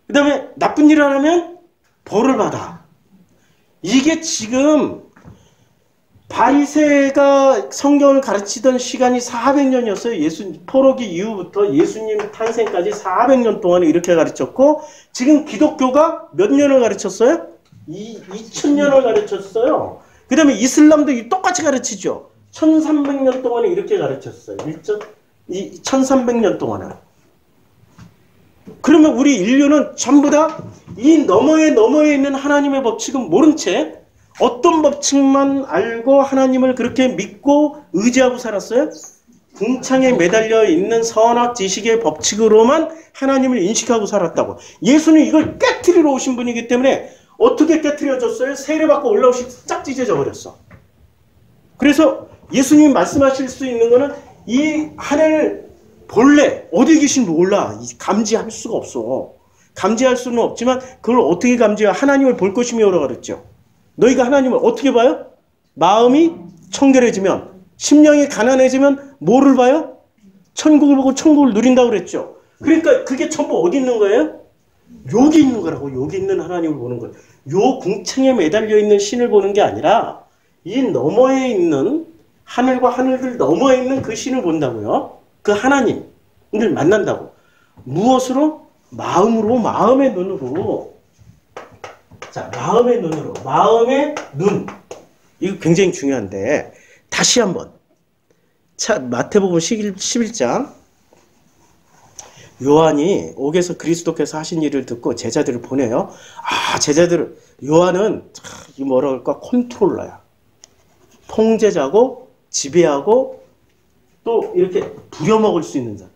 그 다음에 나쁜 일을 하면 벌을 받아. 이게 지금 바리새가 성경을 가르치던 시간이 400년이었어요. 포로기 이후부터 예수님 탄생까지 400년 동안 이렇게 가르쳤고 지금 기독교가 몇 년을 가르쳤어요? 2000년을 가르쳤어요. 그 다음에 이슬람도 똑같이 가르치죠. 1300년 동안에 이렇게 가르쳤어요. 1300년 동안은. 그러면 우리 인류는 전부 다 이 너머에 있는 하나님의 법칙은 모른 채 어떤 법칙만 알고 하나님을 그렇게 믿고 의지하고 살았어요? 궁창에 매달려 있는 선악 지식의 법칙으로만 하나님을 인식하고 살았다고. 예수는 이걸 깨트리러 오신 분이기 때문에 어떻게 깨트려졌어요? 세례받고 올라오시 싹 찢어져 버렸어. 그래서 예수님이 말씀하실 수 있는 거는 이 하늘 본래 어디 계신지 몰라. 감지할 수가 없어. 감지할 수는 없지만 그걸 어떻게 감지해요? 하나님을 볼 것이며라고 그랬죠. 너희가 하나님을 어떻게 봐요? 마음이 청결해지면, 심령이 가난해지면 뭐를 봐요? 천국을 보고 천국을 누린다고 그랬죠. 그러니까 그게 전부 어디 있는 거예요? 여기 있는 거라고. 여기 있는 하나님을 보는 거예요. 요 궁창에 매달려 있는 신을 보는 게 아니라 이 너머에 있는, 하늘과 하늘들 너머에 있는 그 신을 본다고요. 그 하나님을 만난다고. 무엇으로? 마음으로, 마음의 눈으로. 자, 마음의 눈으로. 마음의 눈. 이거 굉장히 중요한데, 다시 한번. 마태복음 11장. 요한이 옥에서 그리스도께서 하신 일을 듣고 제자들을 보내요. 제자들, 요한은, 뭐라 그럴까? 컨트롤러야. 통제자고, 지배하고, 또 이렇게 부려먹을 수 있는 사람.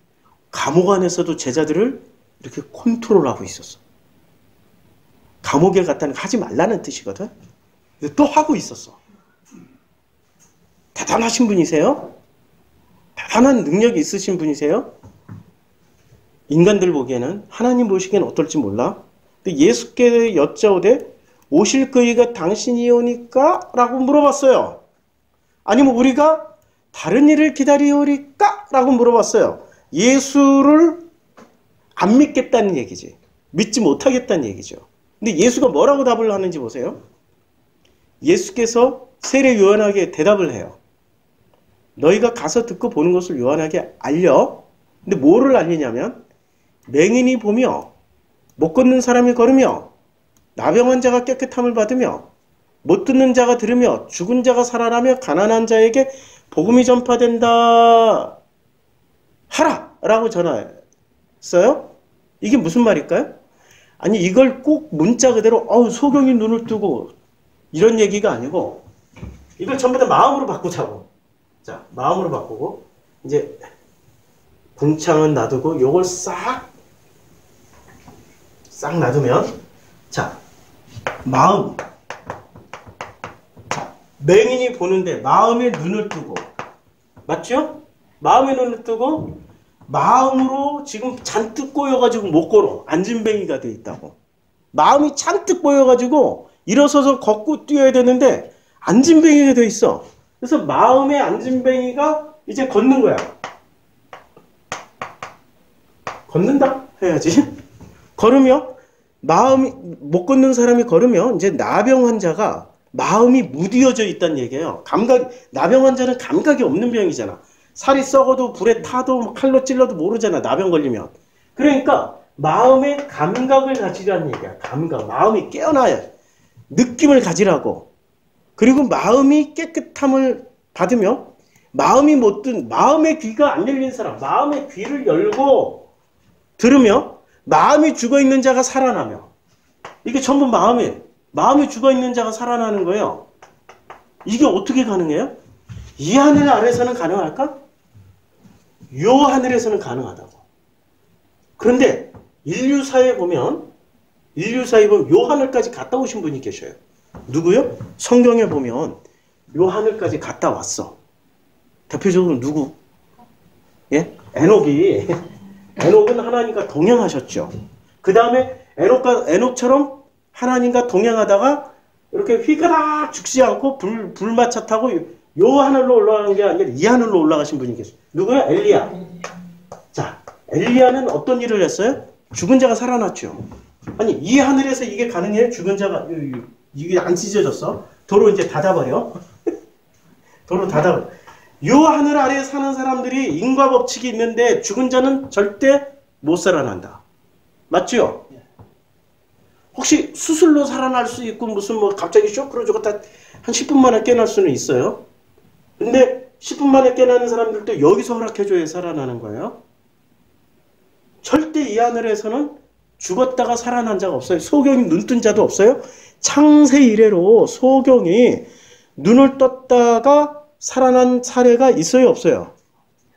감옥 안에서도 제자들을 이렇게 컨트롤하고 있었어. 감옥에 갔다는 거 하지 말라는 뜻이거든. 또 하고 있었어. 대단하신 분이세요? 대단한 능력이 있으신 분이세요? 인간들 보기에는, 하나님 보시기에는 어떨지 몰라. 근데 예수께 여짜오되 오실 그이가 당신이오니까? 라고 물어봤어요. 아니면 우리가 다른 일을 기다리오리까? 라고 물어봤어요. 예수를 안 믿겠다는 얘기지. 믿지 못하겠다는 얘기죠. 근데 예수가 뭐라고 답을 하는지 보세요. 예수께서 세례 요한에게 대답을 해요. 너희가 가서 듣고 보는 것을 요한에게 알려. 근데 뭐를 알리냐면, 맹인이 보며, 못 걷는 사람이 걸으며, 나병 환자가 깨끗함을 받으며, 못 듣는 자가 들으며, 죽은 자가 살아나며, 가난한 자에게 복음이 전파된다 하라! 라고 전화했어요. 이게 무슨 말일까요? 아니, 이걸 꼭 문자 그대로 소경이 눈을 뜨고 이런 얘기가 아니고, 이걸 전부 다 마음으로 바꾸자고. 자, 마음으로 바꾸고, 이제 궁창은 놔두고 요걸 싹 놔두면, 자, 마음. 자, 맹인이 보는데 마음의 눈을 뜨고, 맞죠? 마음의 눈을 뜨고 마음으로 지금 잔뜩 꼬여가지고 못 걸어. 안진뱅이가 돼 있다고. 마음이 잔뜩 꼬여가지고 일어서서 걷고 뛰어야 되는데 안진뱅이가 돼 있어. 그래서 마음의 안진뱅이가 이제 걷는 거야. 걷는다 해야지. 걸으며, 마음이 못 걷는 사람이 걸으며, 이제 나병 환자가 마음이 무디어져 있다는 얘기예요. 나병 환자는 감각이 없는 병이잖아. 살이 썩어도 불에 타도 칼로 찔러도 모르잖아. 나병 걸리면. 그러니까 마음의 감각을 가지라는 얘기야. 감각. 마음이 깨어나야 느낌을 가지라고. 그리고 마음이 깨끗함을 받으며, 마음의 귀가 안 열린 사람, 마음의 귀를 열고 들으며, 마음이 죽어있는 자가 살아나며. 이게 전부 마음이 죽어있는 자가 살아나는 거예요. 이게 어떻게 가능해요? 이 하늘 아래서는 가능할까? 요 하늘에서는 가능하다고. 그런데 인류사에 보면 요 하늘까지 갔다 오신 분이 계셔요. 누구요? 성경에 보면 요 하늘까지 갔다 왔어. 대표적으로 누구? 예? 에녹은 하나님과 동행하셨죠. 그 다음에 에녹처럼 하나님과 동행하다가 이렇게 휘가락 죽지 않고 불마차 타고 요 하늘로 올라가는 게 아니라 이 하늘로 올라가신 분이 계세요. 누구야? 엘리야. 자, 엘리야는 어떤 일을 했어요? 죽은 자가 살아났죠. 아니, 이 하늘에서 이게 가능해요? 죽은 자가, 이게 안 찢어졌어? 도로 이제 닫아버려. 도로 닫아버려. 요 하늘 아래에 사는 사람들이 인과 법칙이 있는데 죽은 자는 절대 못 살아난다. 맞죠? 혹시 수술로 살아날 수 있고 무슨 갑자기 쇼크로 죽었다 한 10분 만에 깨어날 수는 있어요. 근데 10분 만에 깨어나는 사람들도 여기서 허락해줘야 살아나는 거예요. 절대 이 하늘에서는 죽었다가 살아난 자가 없어요. 소경이 눈 뜬 자도 없어요. 창세 이래로 소경이 눈을 떴다가 살아난 사례가 있어요, 없어요?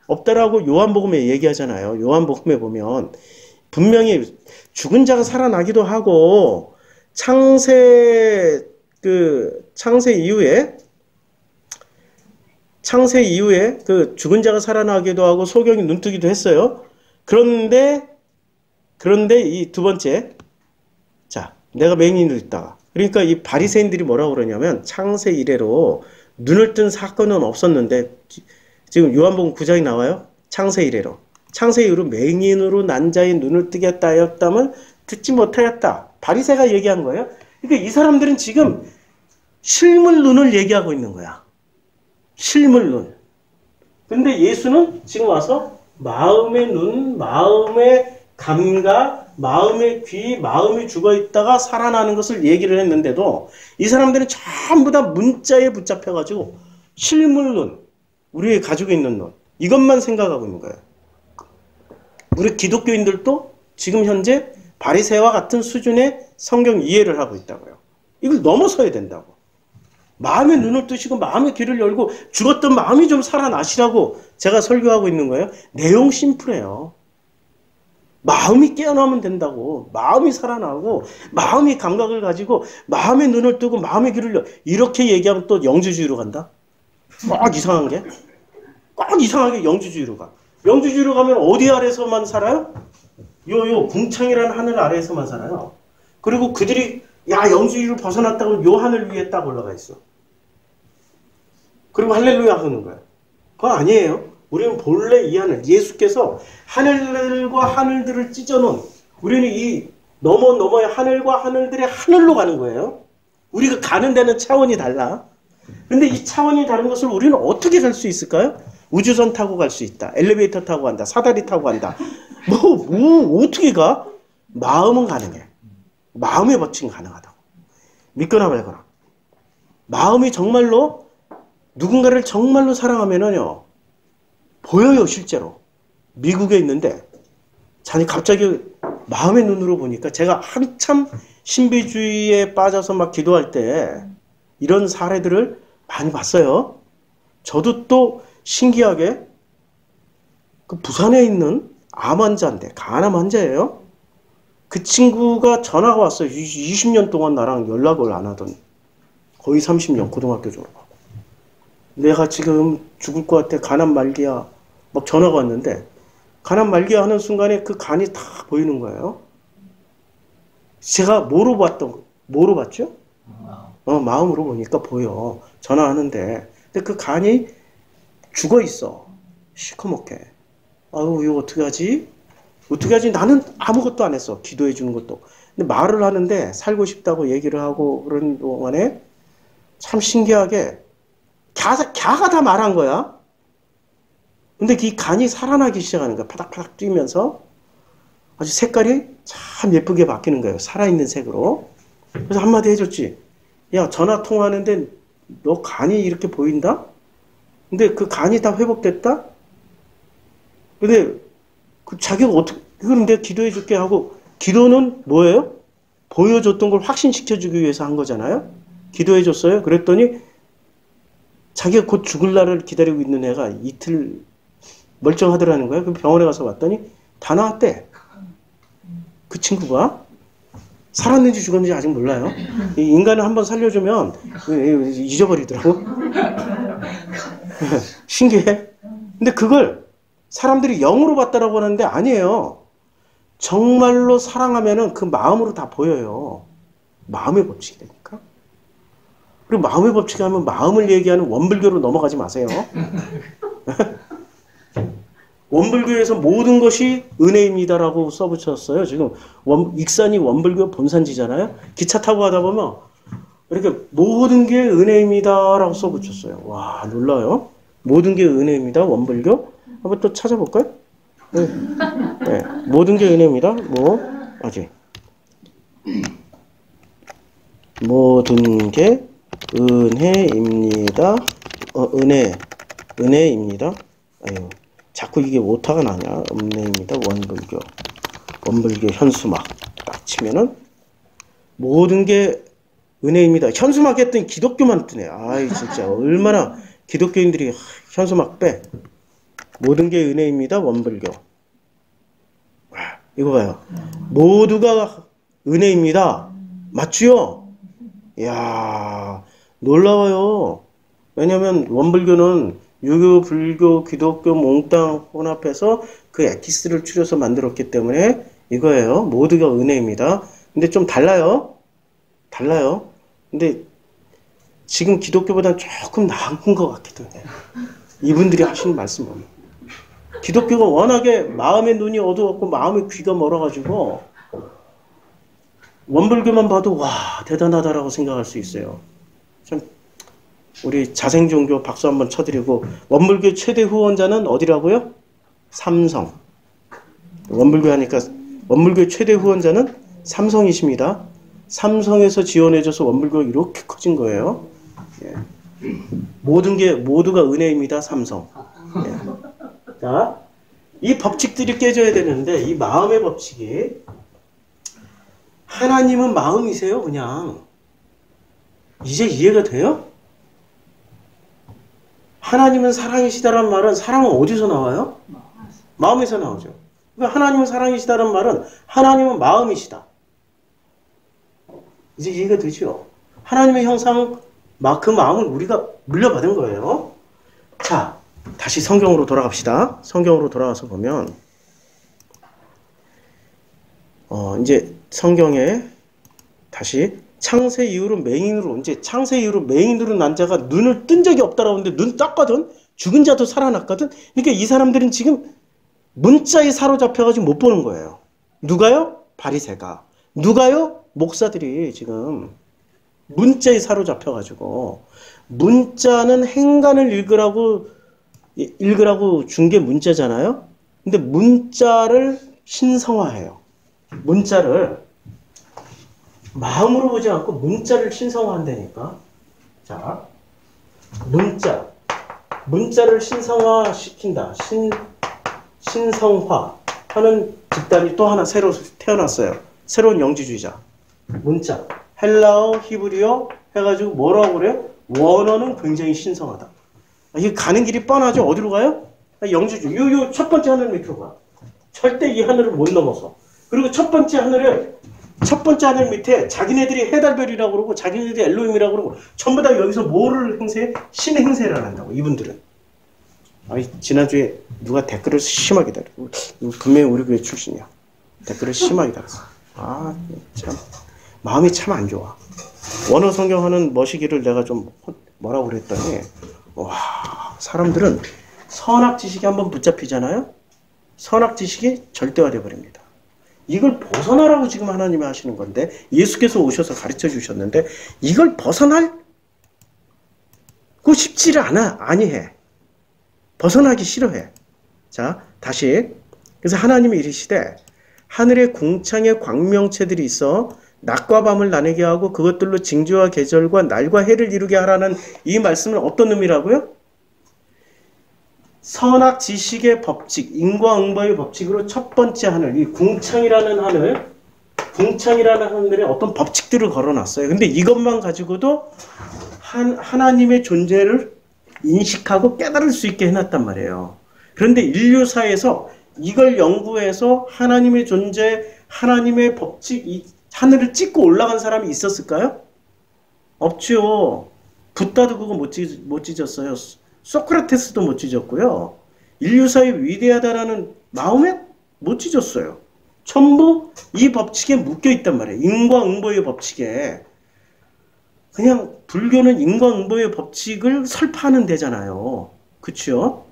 없다라고 요한복음에 얘기하잖아요. 요한복음에 보면 분명히 죽은 자가 살아나기도 하고 창세 이후에 그 죽은 자가 살아나기도 하고 소경이 눈뜨기도 했어요. 그런데 이 두 번째, 자, 내가 맹인으로 있다가, 그러니까 이 바리새인들이 뭐라고 그러냐면 창세 이래로 눈을 뜬 사건은 없었는데, 지금 요한복음 9장이 나와요. 창세 이래로. 창세 이후로 맹인으로 난 자의 눈을 뜨게 했다 하였다면 듣지 못하였다. 바리새가 얘기한 거예요. 그러니까 이 사람들은 지금 실물 눈을 얘기하고 있는 거야. 실물 눈. 근데 예수는 지금 와서 마음의 눈, 마음의 감각, 마음의 귀, 마음이 죽어있다가 살아나는 것을 얘기를 했는데도 이 사람들은 전부 다 문자에 붙잡혀가지고 실물 눈, 우리가 가지고 있는 눈, 이것만 생각하고 있는 거예요. 우리 기독교인들도 지금 현재 바리새와 같은 수준의 성경 이해를 하고 있다고요. 이걸 넘어서야 된다고. 마음의 눈을 뜨시고 마음의 귀를 열고 죽었던 마음이 좀 살아나시라고 제가 설교하고 있는 거예요. 내용 심플해요. 마음이 깨어나면 된다고. 마음이 살아나고 마음이 감각을 가지고 마음의 눈을 뜨고 마음의 귀를 열. 이렇게 얘기하면 또 영주주의로 간다. 꼭 이상하게 영주주의로 가. 영주주의로 가면 어디 아래서만 살아요? 요 궁창이라는 하늘 아래에서만 살아요. 그리고 그들이 영주주의로 벗어났다고 요 하늘 위에 딱 올라가 있어. 그리고 할렐루야 하는 거야. 그거 아니에요. 우리는 본래 이 하늘, 예수께서 하늘과 하늘들을 찢어놓은, 우리는 이 너머의 하늘과 하늘들의 하늘로 가는 거예요. 우리가 가는 데는 차원이 달라. 근데 이 차원이 다른 것을 우리는 어떻게 갈 수 있을까요? 우주선 타고 갈 수 있다. 엘리베이터 타고 간다. 사다리 타고 간다. 어떻게 가? 마음은 가능해. 마음의 법칙은 가능하다고. 믿거나 말거나. 마음이 정말로 누군가를 정말로 사랑하면은요, 보여요, 실제로. 미국에 있는데, 자니 갑자기 마음의 눈으로 보니까 제가 한참 신비주의에 빠져서 막 기도할 때 이런 사례들을 많이 봤어요. 저도 또 신기하게 그 부산에 있는 암 환자인데, 간암 환자예요. 그 친구가 전화가 왔어요. 20년 동안 나랑 연락을 안 하던, 거의 30년, 고등학교 졸업하고. 내가 지금 죽을 것 같아. 간암 말기야. 막 전화가 왔는데, 간암 말기야 하는 순간에 그 간이 다 보이는 거예요. 제가 뭐로 봤죠? 마음으로 보니까 보여. 전화하는데. 근데 그 간이 죽어 있어. 시커멓게. 아유, 이거 어떻게 하지? 나는 아무것도 안 했어. 기도해 주는 것도. 근데 말을 하는데 살고 싶다고 얘기를 하고 그런 동안에 참 신기하게 갸가 다 말한 거야. 근데 이 간이 살아나기 시작하는 거야. 파닥파닥 뛰면서 아주 색깔이 참 예쁘게 바뀌는 거예요. 살아있는 색으로. 그래서 한마디 해줬지. 야, 전화 통화하는데 너 간이 이렇게 보인다? 근데 그 간이 다 회복됐다? 근데 그 자기가 어떻게, 그럼 내가 기도해 줄게 하고, 기도는 뭐예요? 보여줬던 걸 확신시켜주기 위해서 한 거잖아요? 기도해 줬어요? 그랬더니 자기가 곧 죽을 날을 기다리고 있는 애가 이틀 멀쩡하더라는 거예요. 그럼 병원에 가서 봤더니 다 나았대. 그 친구가 살았는지 죽었는지 아직 몰라요. 이 인간을 한번 살려주면 잊어버리더라고. 신기해. 근데 그걸 사람들이 영으로 봤다라고 하는데 아니에요. 정말로 사랑하면은 그 마음으로 다 보여요. 마음의 법칙이 되니까. 그리고 마음의 법칙이 하면 마음을 얘기하는 원불교로 넘어가지 마세요. 원불교에서 모든 것이 은혜입니다라고 써붙였어요. 지금 익산이 원불교 본산지잖아요. 기차 타고 가다 보면 이렇게 모든 게 은혜입니다라고 써붙였어요. 와, 놀라요. 모든 게 은혜입니다. 원불교. 한번 또 찾아볼까요? 네. 네. 모든 게 은혜입니다. 모든 게 은혜입니다. 은혜입니다. 아유, 자꾸 이게 오타가 나냐? 은혜입니다. 원불교 현수막 딱 치면은 모든 게 은혜입니다. 현수막 했더니 기독교만 뜨네. 아이, 진짜 얼마나 기독교인들이 현수막 빼. 모든 게 은혜입니다. 원불교. 이거 봐요. 모두가 은혜입니다. 맞지요? 이야, 놀라워요. 왜냐면 원불교는 유교, 불교, 기독교 몽땅 혼합해서 그 엑기스를 추려서 만들었기 때문에 이거예요. 모두가 은혜입니다. 근데 좀 달라요. 달라요. 근데 지금 기독교보다는 조금 나은 것 같기도 해요. 이분들이 하시는 말씀은. 기독교가 워낙에 마음의 눈이 어두웠고 마음의 귀가 멀어가지고 원불교만 봐도 와 대단하다라고 생각할 수 있어요. 참 우리 자생종교 박수 한번 쳐드리고 원불교 최대 후원자는 어디라고요? 삼성. 원불교 하니까 원불교 최대 후원자는 삼성이십니다. 삼성에서 지원해줘서 원불교가 이렇게 커진 거예요. 예. 모두가 은혜입니다. 삼성. 예. 자, 이 법칙들이 깨져야 되는데 이 마음의 법칙이 하나님은 마음이세요. 그냥 이제 이해가 돼요? 하나님은 사랑이시다란 말은 사랑은 어디서 나와요? 마음에서 나오죠. 그러니까 하나님은 사랑이시다란 말은 하나님은 마음이시다. 이제 이해가 되죠? 하나님의 형상, 그 마음을 우리가 물려받은 거예요. 자, 다시 성경으로 돌아갑시다. 성경으로 돌아가서 보면 이제 성경에 다시 창세 이후로 맹인으로 이제 창세 이후로 맹인으로 난 자가 눈을 뜬 적이 없다라고 하는데 눈 떴거든. 죽은 자도 살아났거든. 그러니까 이 사람들은 지금 문자에 사로잡혀가지고 못 보는 거예요. 누가요? 바리새가. 누가요? 목사들이 지금 문자에 사로잡혀가지고 문자는 행간을 읽으라고 준 게 문자잖아요. 근데 문자를 신성화해요. 문자를 마음으로 보지 않고 문자를 신성화한다니까. 자, 문자를 신성화시킨다. 신성화하는 집단이 또 하나 새로 태어났어요. 새로운 영지주의자. 문자, 헬라어, 히브리어 해가지고 뭐라고 그래요? 원어는 굉장히 신성하다. 이게 가는 길이 뻔하죠. 어디로 가요? 영지주의. 요 첫 번째 하늘 밑으로 가. 절대 이 하늘을 못 넘어서. 그리고 첫 번째 하늘 밑에 자기네들이 해달별이라고 그러고 자기네들이 엘로힘이라고 그러고 전부 다 여기서 뭐를 행세해? 신의 행세를 한다고 이분들은. 지난주에 누가 댓글을 심하게 달았어. 분명히 우리 교회 출신이야. 댓글을 심하게 달았어. 참 마음이 참 안 좋아. 원어 성경하는 머시기를 내가 좀 뭐라고 그랬더니 와, 사람들은 선악 지식이 한번 붙잡히잖아요. 선악 지식이 절대화되어 버립니다. 이걸 벗어나라고 지금 하나님이 하시는 건데 예수께서 오셔서 가르쳐 주셨는데 이걸 벗어날 그 쉽지를 않아. 아니해. 벗어나기 싫어해. 자, 다시. 그래서 하나님이 이르시되 하늘의 궁창에 광명체들이 있어 낮과 밤을 나누게 하고 그것들로 징조와 계절과 날과 해를 이루게 하라는 이 말씀은 어떤 의미라고요? 선악 지식의 법칙, 인과응보의 법칙으로 첫 번째 하늘, 이 궁창이라는 하늘에 어떤 법칙들을 걸어놨어요. 근데 이것만 가지고도 하나님의 존재를 인식하고 깨달을 수 있게 해놨단 말이에요. 그런데 인류사에서 이걸 연구해서 하나님의 존재, 하나님의 법칙, 이 하늘을 찍고 올라간 사람이 있었을까요? 없죠. 붓다도 그거 못 찢었어요. 소크라테스도 못 찢었고요. 인류사의 위대하다라는 마음에 못 찢었어요. 전부 이 법칙에 묶여있단 말이에요. 인과응보의 법칙에. 그냥 불교는 인과응보의 법칙을 설파하는 데잖아요. 그렇죠?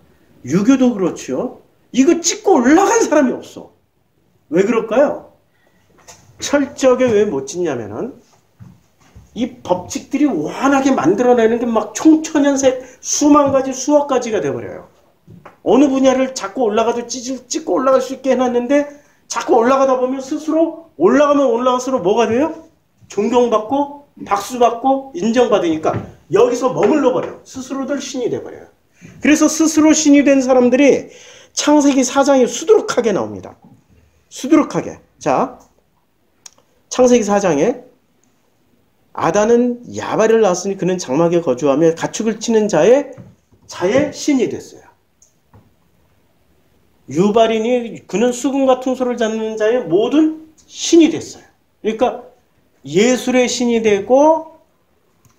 유교도 그렇죠. 이거 찍고 올라간 사람이 없어. 왜 그럴까요? 철저하게 왜 못 찢냐면은 이 법칙들이 워낙에 만들어내는 게 막 총천연색 수만 가지 수억 가지가 돼버려요. 어느 분야를 자꾸 올라가도 찍고 올라갈 수 있게 해놨는데 자꾸 올라가다 보면 스스로 올라가면 올라갈수록 뭐가 돼요? 존경받고 박수받고 인정받으니까 여기서 머물러 버려요. 스스로들 신이 돼버려요. 그래서 스스로 신이 된 사람들이 창세기 4장에 수두룩하게 나옵니다. 수두룩하게. 자, 창세기 4장에 아단은 야발을 낳았으니 그는 장막에 거주하며 가축을 치는 자의 신이 됐어요. 유발이니 그는 수금 같은 소를 잡는 자의 모든 신이 됐어요. 그러니까 예술의 신이 되고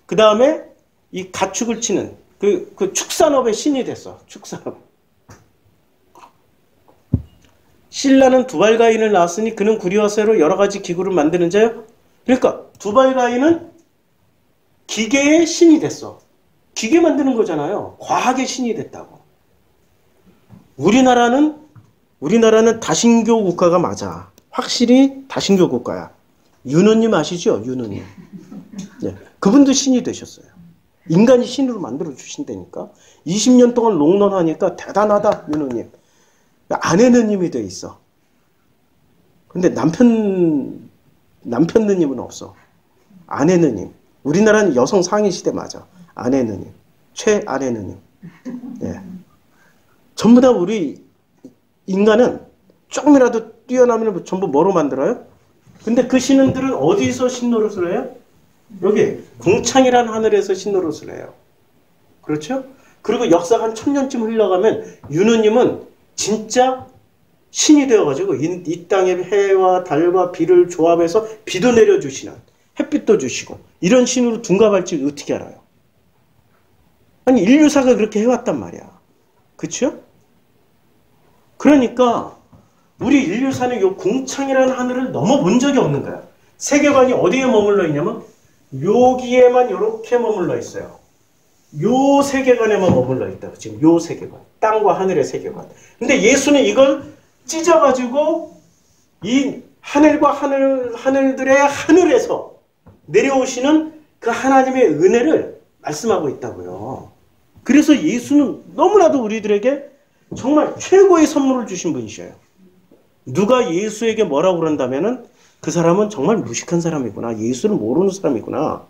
그 다음에 이 가축을 치는 그 축산업의 신이 됐어. 축산업. 실라는 두발가인을 낳았으니 그는 구리와 쇠로 여러 가지 기구를 만드는 자요. 그러니까 두발가인은 기계의 신이 됐어. 기계 만드는 거잖아요. 과학의 신이 됐다고. 우리나라는 다신교 국가가 맞아. 확실히 다신교 국가야. 윤호님 아시죠? 윤호님. 네. 그분도 신이 되셨어요. 인간이 신으로 만들어 주신다니까. 20년 동안 롱런하니까 대단하다, 윤호님. 아내느님이 돼 있어. 근데 남편느님은 없어. 아내느님. 우리나라는 여성 상위 시대 맞아. 아내느님. 최아내느님. 예. 전부 다 우리 인간은 조금이라도 뛰어나면 전부 뭐로 만들어요? 근데 그 신들은 어디서 신노릇을 해요? 여기 궁창이라는 하늘에서 신노릇을 해요. 그렇죠? 그리고 역사가 한 1000년쯤 흘러가면 윤호님은 진짜 신이 되어가지고 이 땅의 해와 달과 비를 조합해서 비도 내려주시는, 햇빛도 주시고 이런 신으로 둔갑할지 어떻게 알아요? 아니 인류사가 그렇게 해왔단 말이야. 그렇죠? 그러니까 우리 인류사는 이 궁창이라는 하늘을 넘어본 적이 없는 거야. 세계관이 어디에 머물러 있냐면 여기에만 이렇게 머물러 있어요. 요 세계관에만 머물러 있다고. 지금 요 세계관. 땅과 하늘의 세계관. 근데 예수는 이걸 찢어가지고 이 하늘과 하늘들의 하늘에서 내려오시는 그 하나님의 은혜를 말씀하고 있다고요. 그래서 예수는 너무나도 우리들에게 정말 최고의 선물을 주신 분이셔요. 누가 예수에게 뭐라고 그런다면은 그 사람은 정말 무식한 사람이구나. 예수를 모르는 사람이구나.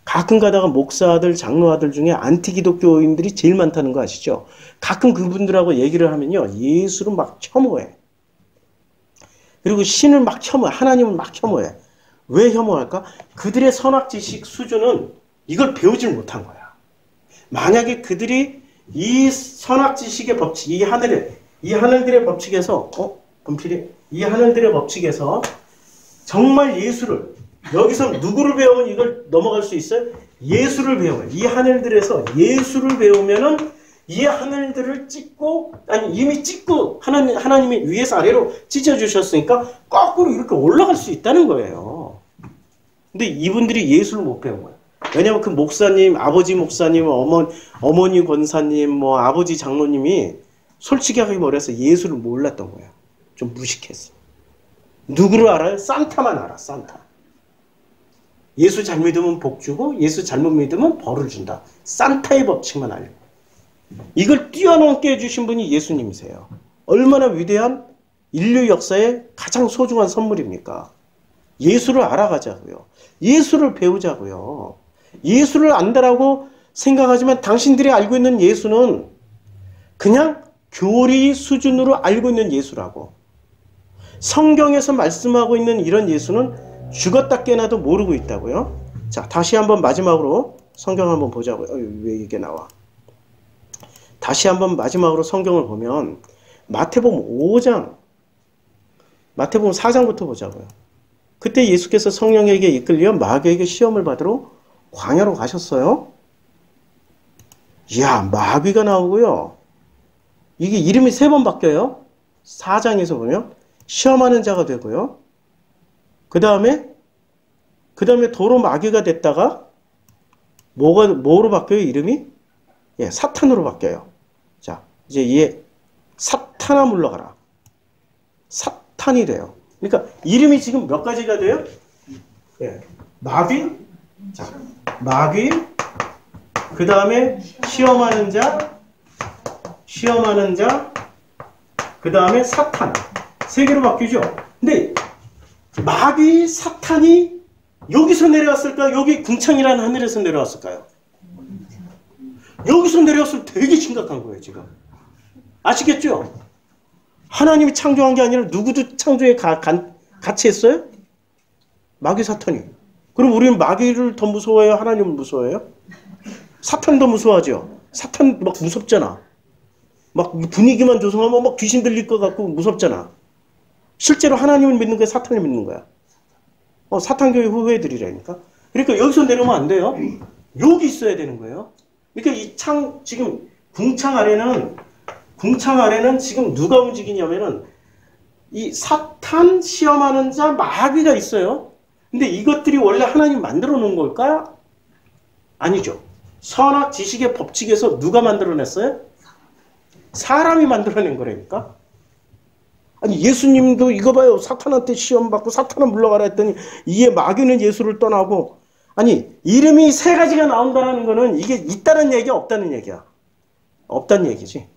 가끔 가다가 목사들, 장로아들 중에 안티기독교인들이 제일 많다는 거 아시죠? 가끔 그분들하고 얘기를 하면요. 예수를 막 혐오해. 그리고 신을 막 혐오해. 하나님을 막 혐오해. 왜 혐오할까? 그들의 선악지식 수준은 이걸 배우질 못한 거야. 만약에 그들이 이 선악지식의 법칙, 이 하늘들의 법칙에서, 분필이, 이 하늘들의 법칙에서 정말 예수를, 여기서 누구를 배우면 이걸 넘어갈 수 있어요? 예수를 배우면, 이 하늘들에서 예수를 배우면은 이 하늘들을 찢고, 아니, 이미 찢고, 하나님이 위에서 아래로 찢어주셨으니까 거꾸로 이렇게 올라갈 수 있다는 거예요. 근데 이분들이 예수를 못 배운 거예요. 왜냐면 그 목사님, 아버지 목사님, 어머니 권사님, 뭐 아버지 장로님이 솔직히 하게 말해서 예수를 몰랐던 거야. 좀 무식했어. 누구를 알아요? 산타만 알아. 산타. 예수 잘 믿으면 복 주고 예수 잘못 믿으면 벌을 준다. 산타의 법칙만 알고. 이걸 뛰어넘게 해주신 분이 예수님이세요. 얼마나 위대한 인류 역사의 가장 소중한 선물입니까? 예수를 알아가자고요. 예수를 배우자고요. 예수를 안다라고 생각하지만 당신들이 알고 있는 예수는 그냥 교리 수준으로 알고 있는 예수라고. 성경에서 말씀하고 있는 이런 예수는 죽었다 깨나도 모르고 있다고요. 자, 다시 한번 마지막으로 성경 한번 보자고요. 왜 이게 나와? 다시 한번 마지막으로 성경을 보면 마태복음 5장, 마태복음 4장부터 보자고요. 그때 예수께서 성령에게 이끌려 마귀에게 시험을 받으러 광야로 가셨어요. 이야, 마귀가 나오고요. 이게 이름이 3번 바뀌어요. 4장에서 보면 시험하는 자가 되고요. 그 다음에 도로 마귀가 됐다가 뭐로 바뀌어요? 이름이? 예, 사탄으로 바뀌어요. 자, 이제 얘 사탄아 물러가라. 사탄이 돼요. 그러니까 이름이 지금 몇 가지가 돼요? 예, 마귀, 자, 마귀, 그 다음에 시험하는 자, 그 다음에 사탄. 3개로 바뀌죠. 근데 마귀, 사탄이 여기서 내려왔을까요? 여기 궁창이라는 하늘에서 내려왔을까요? 여기서 내려왔으면 되게 심각한 거예요, 지금. 아시겠죠? 하나님이 창조한 게 아니라 누구도 창조에 같이 했어요? 마귀, 사탄이. 그럼 우리는 마귀를 더 무서워해요? 하나님을 무서워해요? 사탄 더 무서워하죠? 사탄 막 무섭잖아. 막 분위기만 조성하면 막 귀신 들릴 것 같고 무섭잖아. 실제로 하나님을 믿는 거야, 사탄을 믿는 거야? 사탄교회 후배들이라니까. 그러니까 여기서 내려오면 안 돼요. 여기 있어야 되는 거예요. 그러니까 지금 궁창 아래는 지금 누가 움직이냐면은 이 사탄 시험하는 자 마귀가 있어요. 근데 이것들이 원래 하나님 만들어 놓은 걸까요? 아니죠. 선악 지식의 법칙에서 누가 만들어냈어요? 사람이 만들어낸 거라니까. 아니 예수님도 이거 봐요. 사탄한테 시험 받고 사탄은 물러가라 했더니 이에 마귀는 예수를 떠나고. 아니 이름이 세 가지가 나온다는 거는 이게 있다는 얘기야, 없다는 얘기야? 없다는 얘기지.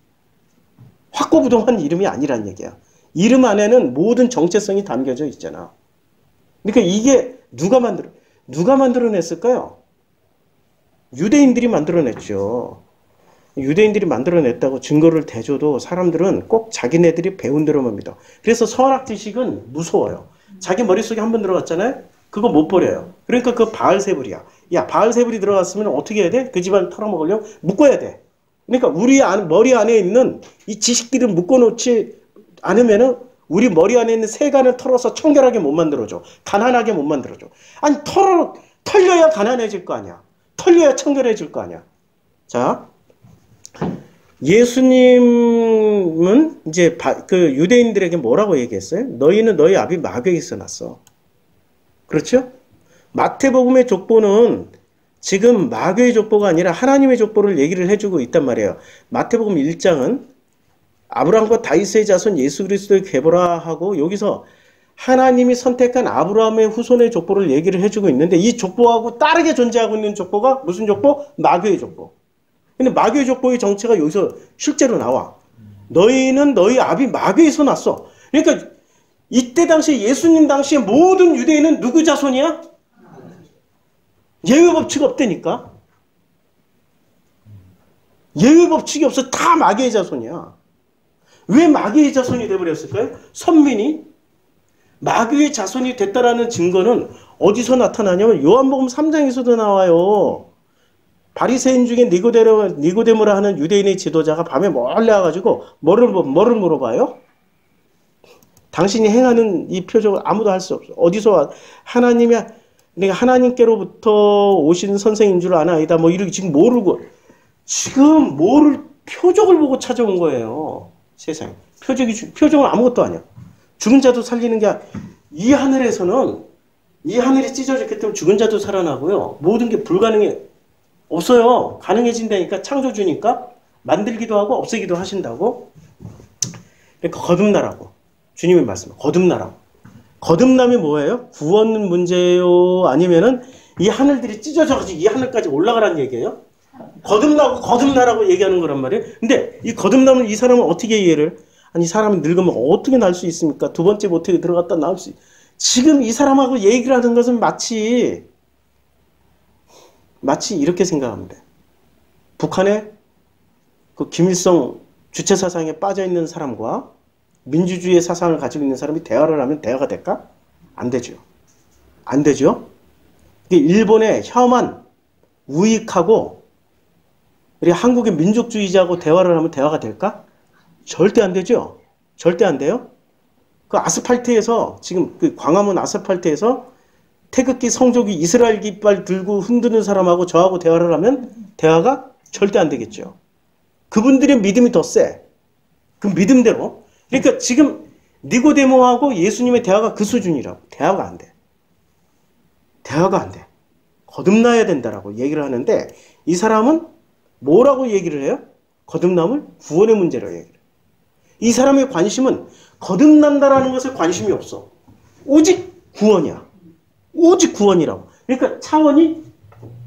확고부동한 이름이 아니란 얘기야. 이름 안에는 모든 정체성이 담겨져 있잖아. 그러니까 이게 누가 만들어냈을까요? 유대인들이 만들어냈죠. 유대인들이 만들어냈다고 증거를 대줘도 사람들은 꼭 자기네들이 배운 대로만 믿어. 그래서 선악 지식은 무서워요. 자기 머릿속에 한번 들어갔잖아요? 그거 못 버려요. 그러니까 그 바알세불이야. 야, 바알세불이 들어갔으면 어떻게 해야 돼? 그 집안 털어먹으려면 묶어야 돼. 그러니까 우리 머리 안에 있는 이 지식들을 묶어놓지 않으면은 우리 머리 안에 있는 세간을 털어서 청결하게 못 만들어줘. 가난하게 못 만들어줘. 아니 털려야 가난해질 거 아니야. 털려야 청결해질 거 아니야. 자, 예수님은 이제 그 유대인들에게 뭐라고 얘기했어요? 너희는 너희 아비 마귀에게서 났어. 그렇죠? 마태복음의 족보는 지금 마귀의 족보가 아니라 하나님의 족보를 얘기를 해주고 있단 말이에요. 마태복음 1장은 아브라함과 다윗의 자손 예수 그리스도의 계보라 하고 여기서 하나님이 선택한 아브라함의 후손의 족보를 얘기를 해주고 있는데 이 족보하고 다르게 존재하고 있는 족보가 무슨 족보? 마귀의 족보. 근데 마귀의 족보의 정체가 여기서 실제로 나와. 너희는 너희 아비 마귀에서 났어. 그러니까 이때 당시에 예수님 당시에 모든 유대인은 누구 자손이야? 예외 법칙 없다니까. 예외 법칙이 없어. 다 마귀의 자손이야. 왜 마귀의 자손이 되어버렸을까요? 선민이 마귀의 자손이 됐다라는 증거는 어디서 나타나냐면 요한복음 3장에서도 나와요. 바리새인 중에 니고데모라 하는 유대인의 지도자가 밤에 몰래 와가지고 뭐를 물어봐요? 당신이 행하는 이 표적을 아무도 할 수 없어. 어디서 와? 내가 하나님께로부터 오신 선생인 줄 아나이다. 뭐 이렇게 지금 모르고 지금 표적을 보고 찾아온 거예요. 세상에. 표적은 아무것도 아니야. 죽은 자도 살리는 게 이 하늘에서는 이 하늘이 찢어졌기 때문에 죽은 자도 살아나고요. 모든 게 불가능해. 없어요. 가능해진다니까. 창조주니까 만들기도 하고 없애기도 하신다고. 그러니까 거듭나라고. 주님의 말씀. 거듭나라고. 거듭남이 뭐예요? 구원 문제요? 아니면은 이 하늘들이 찢어져가지고 이 하늘까지 올라가라는 얘기예요? 거듭나라고 얘기하는 거란 말이에요. 근데 이 거듭남을 이 사람은 어떻게 이해를? 아니, 이 사람이 늙으면 어떻게 날 수 있습니까? 두 번째 모태에 들어갔다 나올 수 지금 이 사람하고 얘기를 하는 것은 마치 이렇게 생각하면 돼. 북한의 그 김일성 주체 사상에 빠져 있는 사람과 민주주의의 사상을 가지고 있는 사람이 대화를 하면 대화가 될까? 안 되죠. 안 되죠. 일본의 혐한, 우익하고 우리 한국의 민족주의자하고 대화를 하면 대화가 될까? 절대 안 되죠. 절대 안 돼요. 그 아스팔트에서 지금 그 광화문 아스팔트에서 태극기 성조기 이스라엘 깃발 들고 흔드는 사람하고 저하고 대화를 하면 대화가 절대 안 되겠죠. 그분들의 믿음이 더 세. 그 믿음대로. 그러니까 지금 니고데모하고 예수님의 대화가 그 수준이라고. 대화가 안 돼. 대화가 안 돼. 거듭나야 된다라고 얘기를 하는데 이 사람은 뭐라고 얘기를 해요? 거듭남을 구원의 문제로 얘기를 해요. 이 사람의 관심은 거듭난다라는 것에 관심이 없어. 오직 구원이야. 오직 구원이라고. 그러니까 차원이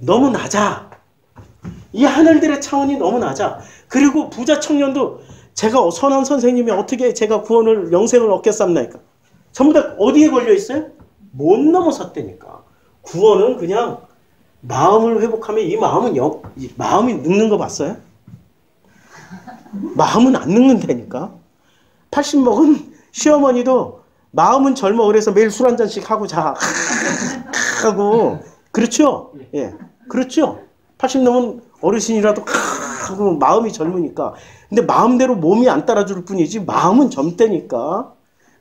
너무 낮아. 이 하늘들의 차원이 너무 낮아. 그리고 부자 청년도 제가 선한 선생님이 어떻게 제가 구원을 영생을 얻겠습니까? 전부 다 어디에 걸려 있어요? 못 넘어섰다니까. 구원은 그냥 마음을 회복하면 이 마음이 늙는 거 봤어요? 마음은 안 늙는다니까. 80 먹은 시어머니도 마음은 젊어. 그래서 매일 술 한 잔씩 하고 자. 하고. 그렇죠? 예. 그렇죠? 80 넘은 어르신이라도 그러면 마음이 젊으니까. 근데 마음대로 몸이 안 따라줄 뿐이지 마음은 젊다니까.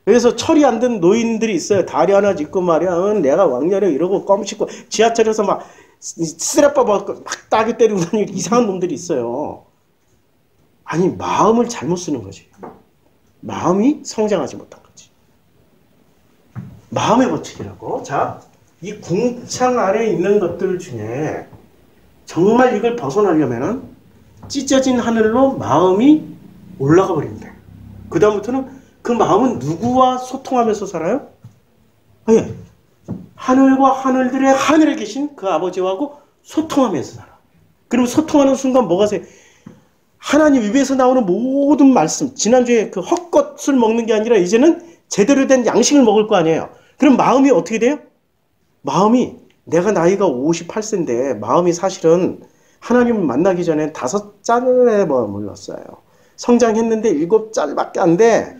그래서 철이 안 든 노인들이 있어요. 다리 하나 짚고 말이야. 내가 왕년에 이러고 껌 씹고 지하철에서 막 쓰레빠 막 따게 때리고 다니는 이상한 놈들이 있어요. 아니 마음을 잘못 쓰는 거지. 마음이 성장하지 못한 거지. 마음의 법칙이라고. 자, 이 궁창 안에 있는 것들 중에 정말 이걸 벗어나려면은 찢어진 하늘로 마음이 올라가 버린대. 그 다음부터는 그 마음은 누구와 소통하면서 살아요? 예. 하늘과 하늘들의 하늘에 계신 그 아버지하고 소통하면서 살아. 그리고 소통하는 순간 뭐가 돼? 하나님 입에서 나오는 모든 말씀, 지난주에 그 헛것을 먹는 게 아니라 이제는 제대로 된 양식을 먹을 거 아니에요. 그럼 마음이 어떻게 돼요? 마음이, 내가 나이가 58세인데 마음이 사실은 하나님을 만나기 전에 5짤에 머물렀어요. 성장했는데 7짤밖에 안 돼.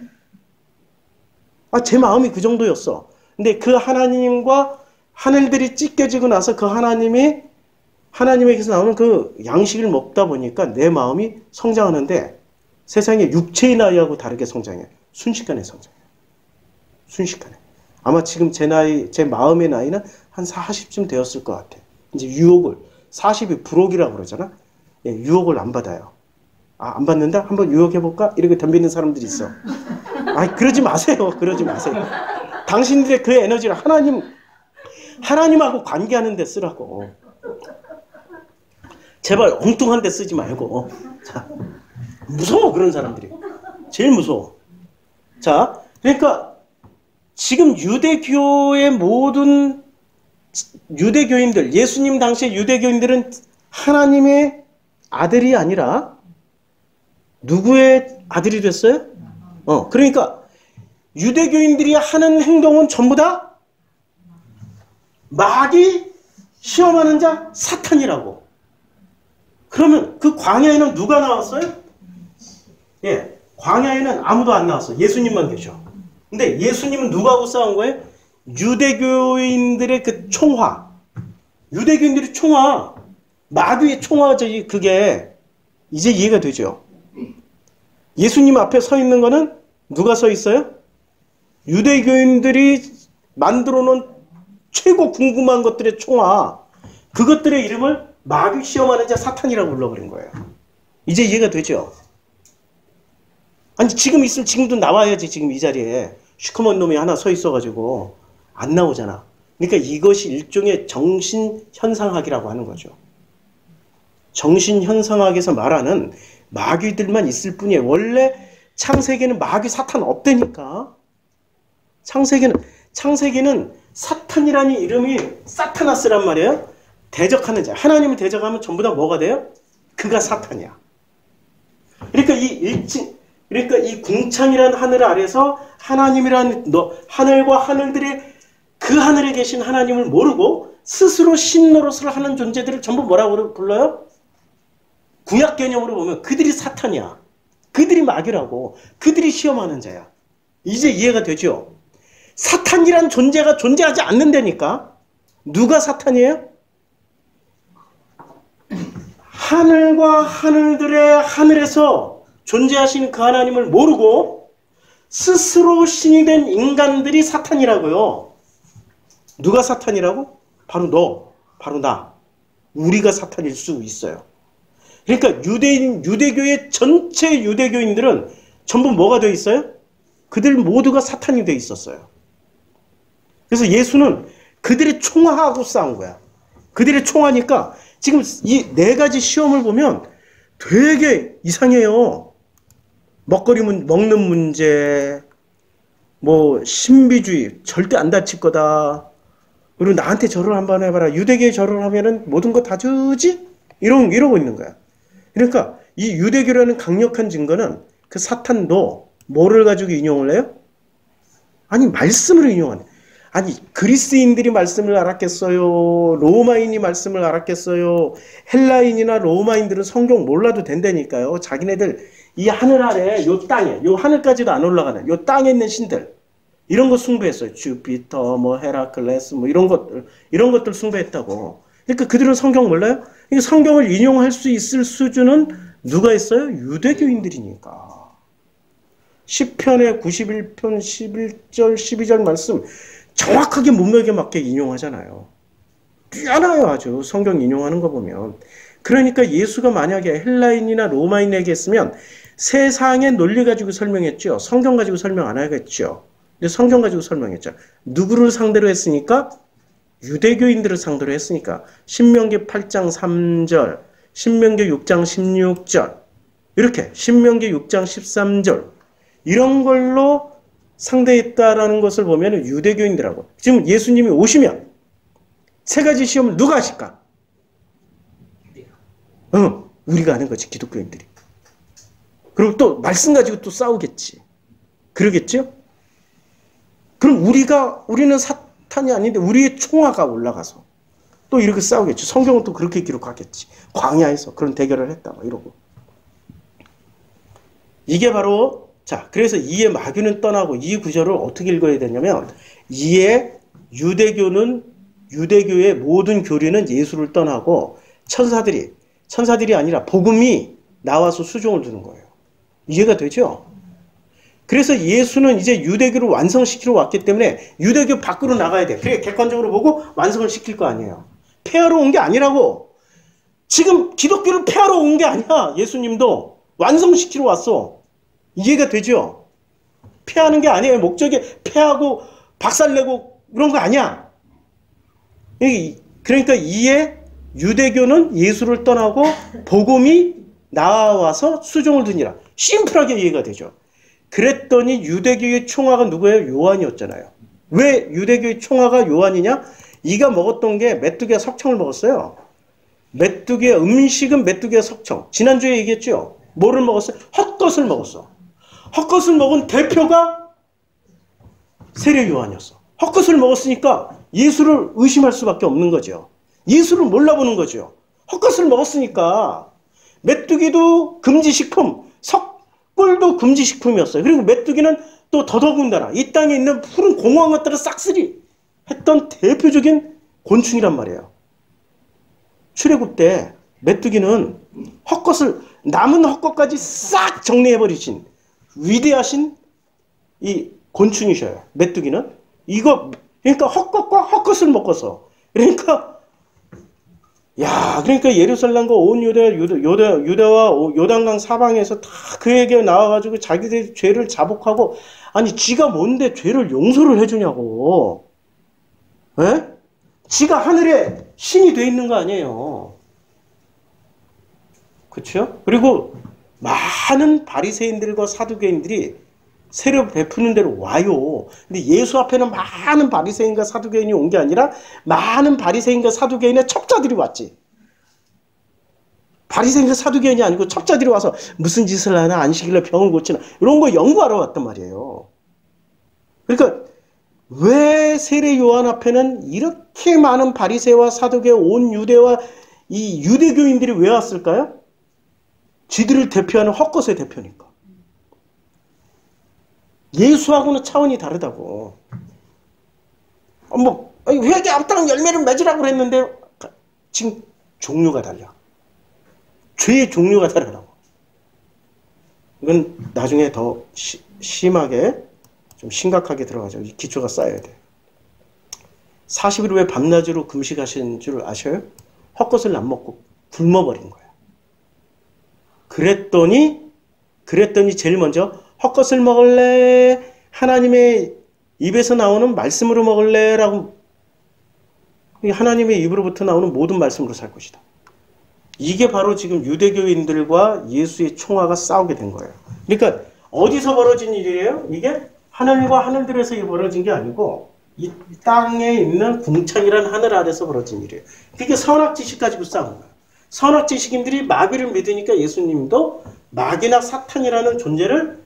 제 마음이 그 정도였어. 근데 그 하나님과 하늘들이 찢겨지고 나서 그 하나님에게서 나오는 그 양식을 먹다 보니까 내 마음이 성장하는데 세상에 육체의 나이하고 다르게 성장해. 순식간에 성장해. 순식간에. 아마 지금 제 마음의 나이는 한 40쯤 되었을 것 같아. 이제 유혹을, 40이 불혹이라고 그러잖아. 예, 유혹을 안 받아요. 안 받는다? 한번 유혹해볼까? 이렇게 덤비는 사람들이 있어. 그러지 마세요. 그러지 마세요. 당신들의 그 에너지를 하나님하고 관계하는 데 쓰라고. 제발 엉뚱한 데 쓰지 말고. 자, 무서워, 그런 사람들이. 제일 무서워. 자, 그러니까 지금 유대교의 모든 유대교인들, 예수님 당시의 유대교인들은 하나님의 아들이 아니라 누구의 아들이 됐어요? 그러니까 유대교인들이 하는 행동은 전부 다 마귀 시험하는 자 사탄이라고. 그러면 그 광야에는 누가 나왔어요? 예, 광야에는 아무도 안 나왔어. 예수님만 계셔. 근데 예수님은 누구하고 싸운 거예요? 유대교인들의 그 총화. 유대교인들의 총화. 마귀의 총화죠. 그게 이제 이해가 되죠. 예수님 앞에 서 있는 거는 누가 서 있어요? 유대교인들이 만들어 놓은 최고 궁금한 것들의 총화. 그것들의 이름을 마귀 시험하는 자 사탄이라고 불러버린 거예요. 이제 이해가 되죠? 아니 지금 있으면 지금도 나와야지. 지금 이 자리에 시커먼 놈이 하나 서 있어가지고 안 나오잖아. 그러니까 이것이 일종의 정신현상학이라고 하는 거죠. 정신현상학에서 말하는 마귀들만 있을 뿐이에요. 원래 창세기는 마귀 사탄 없다니까. 창세기는 사탄이라는 이름이 사타나스란 말이에요. 대적하는 자. 하나님을 대적하면 전부 다 뭐가 돼요? 그가 사탄이야. 그러니까 이 궁창이라는 하늘 아래서 하나님이라는 하늘과 하늘들이 그 하늘에 계신 하나님을 모르고 스스로 신노릇을 하는 존재들을 전부 뭐라고 불러요? 구약 개념으로 보면 그들이 사탄이야. 그들이 마귀라고. 그들이 시험하는 자야. 이제 이해가 되죠? 사탄이란 존재가 존재하지 않는다니까. 누가 사탄이에요? 하늘과 하늘들의 하늘에서 존재하시는 그 하나님을 모르고 스스로 신이 된 인간들이 사탄이라고요. 누가 사탄이라고? 바로 너, 바로 나. 우리가 사탄일 수 있어요. 그러니까 유대교의 전체 유대교인들은 전부 뭐가 되어 있어요? 그들 모두가 사탄이 되어 있었어요. 그래서 예수는 그들의 총화하고 싸운 거야. 그들의 총화니까 지금 이 4가지 시험을 보면 되게 이상해요. 먹는 문제, 신비주의, 절대 안 다칠 거다. 그리고 나한테 절을 한번 해봐라. 유대교에 절을 하면은 모든 거 다 주지? 이러고 있는 거야. 그러니까 이 유대교라는 강력한 증거는 그 사탄도 뭐를 가지고 인용을 해요? 아니 말씀을 인용하네. 아니 그리스인들이 말씀을 알았겠어요? 로마인이 말씀을 알았겠어요? 헬라인이나 로마인들은 성경 몰라도 된다니까요. 자기네들 이 하늘 아래 요 땅에 요 하늘까지도 안 올라가는 요 땅에 있는 신들 이런 거 숭배했어요. 주피터, 헤라클레스 이런 것들 숭배했다고. 그러니까 그들은 성경 몰라요? 성경을 인용할 수 있을 수준은 누가 했어요? 유대교인들이니까. 시편의 91편 11절 12절 말씀 정확하게 문맥에 맞게 인용하잖아요. 뛰어나요 아주 성경 인용하는 거 보면. 그러니까 예수가 만약에 헬라인이나 로마인에게 했으면 세상의 논리 가지고 설명했죠. 성경 가지고 설명 안 하겠죠. 근데 성경 가지고 설명했죠. 누구를 상대로 했으니까? 유대교인들을 상대로 했으니까. 신명기 8장 3절, 신명기 6장 16절, 이렇게 신명기 6장 13절 이런 걸로 상대했다라는 것을 보면 유대교인들하고 지금 예수님이 오시면 세 가지 시험을 누가 하실까? 우리가 하는 거지, 기독교인들이. 그리고 또 말씀 가지고 또 싸우겠지. 그러겠죠? 그럼 우리는 사탄이 아닌데 우리의 총화가 올라가서 또 이렇게 싸우겠죠. 성경은 또 그렇게 기록하겠지. 광야에서 그런 대결을 했다 막 이러고. 이게 바로 자, 그래서 이에 마귀는 떠나고 이 구절을 어떻게 읽어야 되냐면 이에 유대교의 모든 교리는 예수를 떠나고 천사들이 아니라 복음이 나와서 수종을 두는 거예요. 이해가 되죠? 그래서 예수는 이제 유대교를 완성시키러 왔기 때문에 유대교 밖으로 나가야 돼. 그래 객관적으로 보고 완성을 시킬 거 아니에요. 폐하러 온 게 아니라고. 지금 기독교를 폐하러 온 게 아니야. 예수님도 완성시키러 왔어. 이해가 되죠? 폐하는 게 아니에요. 목적이 폐하고 박살내고 그런 거 아니야. 그러니까 이에 유대교는 예수를 떠나고 복음이 나와서 수종을 두니라. 심플하게 이해가 되죠. 그랬더니 유대교의 총화가 누구예요? 요한이었잖아요. 왜 유대교의 총화가 요한이냐? 이가 먹었던 게 메뚜기와 석청을 먹었어요. 음식은 메뚜기와 석청. 지난주에 얘기했죠? 뭐를 먹었어요? 헛것을 먹었어. 헛것을 먹은 대표가 세례 요한이었어. 헛것을 먹었으니까 예수를 의심할 수밖에 없는 거죠. 예수를 몰라보는 거죠. 헛것을 먹었으니까. 메뚜기도 금지식품, 꿀도 금지식품이었어요. 그리고 메뚜기는 또 더더군다나 이 땅에 있는 푸른 공허한 것들을 싹쓸이 했던 대표적인 곤충이란 말이에요. 출애굽 때 메뚜기는 남은 헛것까지 싹 정리해버리신 위대하신 이 곤충이셔요. 메뚜기는. 그러니까 헛것과 헛것을 먹어서. 그러니까 예루살렘과 온 유대와 요단강 사방에서 다 그에게 나와가지고 자기들의 죄를 자복하고, 아니, 지가 뭔데 죄를 용서를 해주냐고. 에? 지가 하늘에 신이 돼 있는 거 아니에요. 그렇죠? 그리고 많은 바리새인들과 사두개인들이 세례 베푸는 대로 와요. 근데 예수 앞에는 많은 바리새인과 사두개인이 온 게 아니라 많은 바리새인과 사두개인의 첩자들이 왔지. 바리새인과 사두개인이 아니고 첩자들이 와서 무슨 짓을 하나, 안식일에 병을 고치나 이런 거 연구하러 왔단 말이에요. 그러니까 왜 세례 요한 앞에는 이렇게 많은 바리새와 사두개, 온 유대와 이 유대교인들이 왜 왔을까요? 쥐들을 대표하는 헛것의 대표니까. 예수하고는 차원이 다르다고. 회개 앞당 열매를 맺으라고 그랬는데 지금 종류가 달라. 죄의 종류가 다르다고. 이건 나중에 더 심하게 좀 심각하게 들어가죠. 이 기초가 쌓여야 돼. 40일 후에 밤낮으로 금식하신 줄 아셔요? 헛것을 안 먹고 굶어버린 거야. 그랬더니 제일 먼저 헛것을 먹을래? 하나님의 입에서 나오는 말씀으로 먹을래? 라고 하나님의 입으로부터 나오는 모든 말씀으로 살 것이다. 이게 바로 지금 유대교인들과 예수의 총화가 싸우게 된 거예요. 그러니까 어디서 벌어진 일이에요? 이게 하늘과 하늘들에서 벌어진 게 아니고 이 땅에 있는 궁창이란 하늘 아래서 벌어진 일이에요. 그게 선악지식 가지고 싸운 거예요. 선악지식인들이 마귀를 믿으니까 예수님도 마귀나 사탄이라는 존재를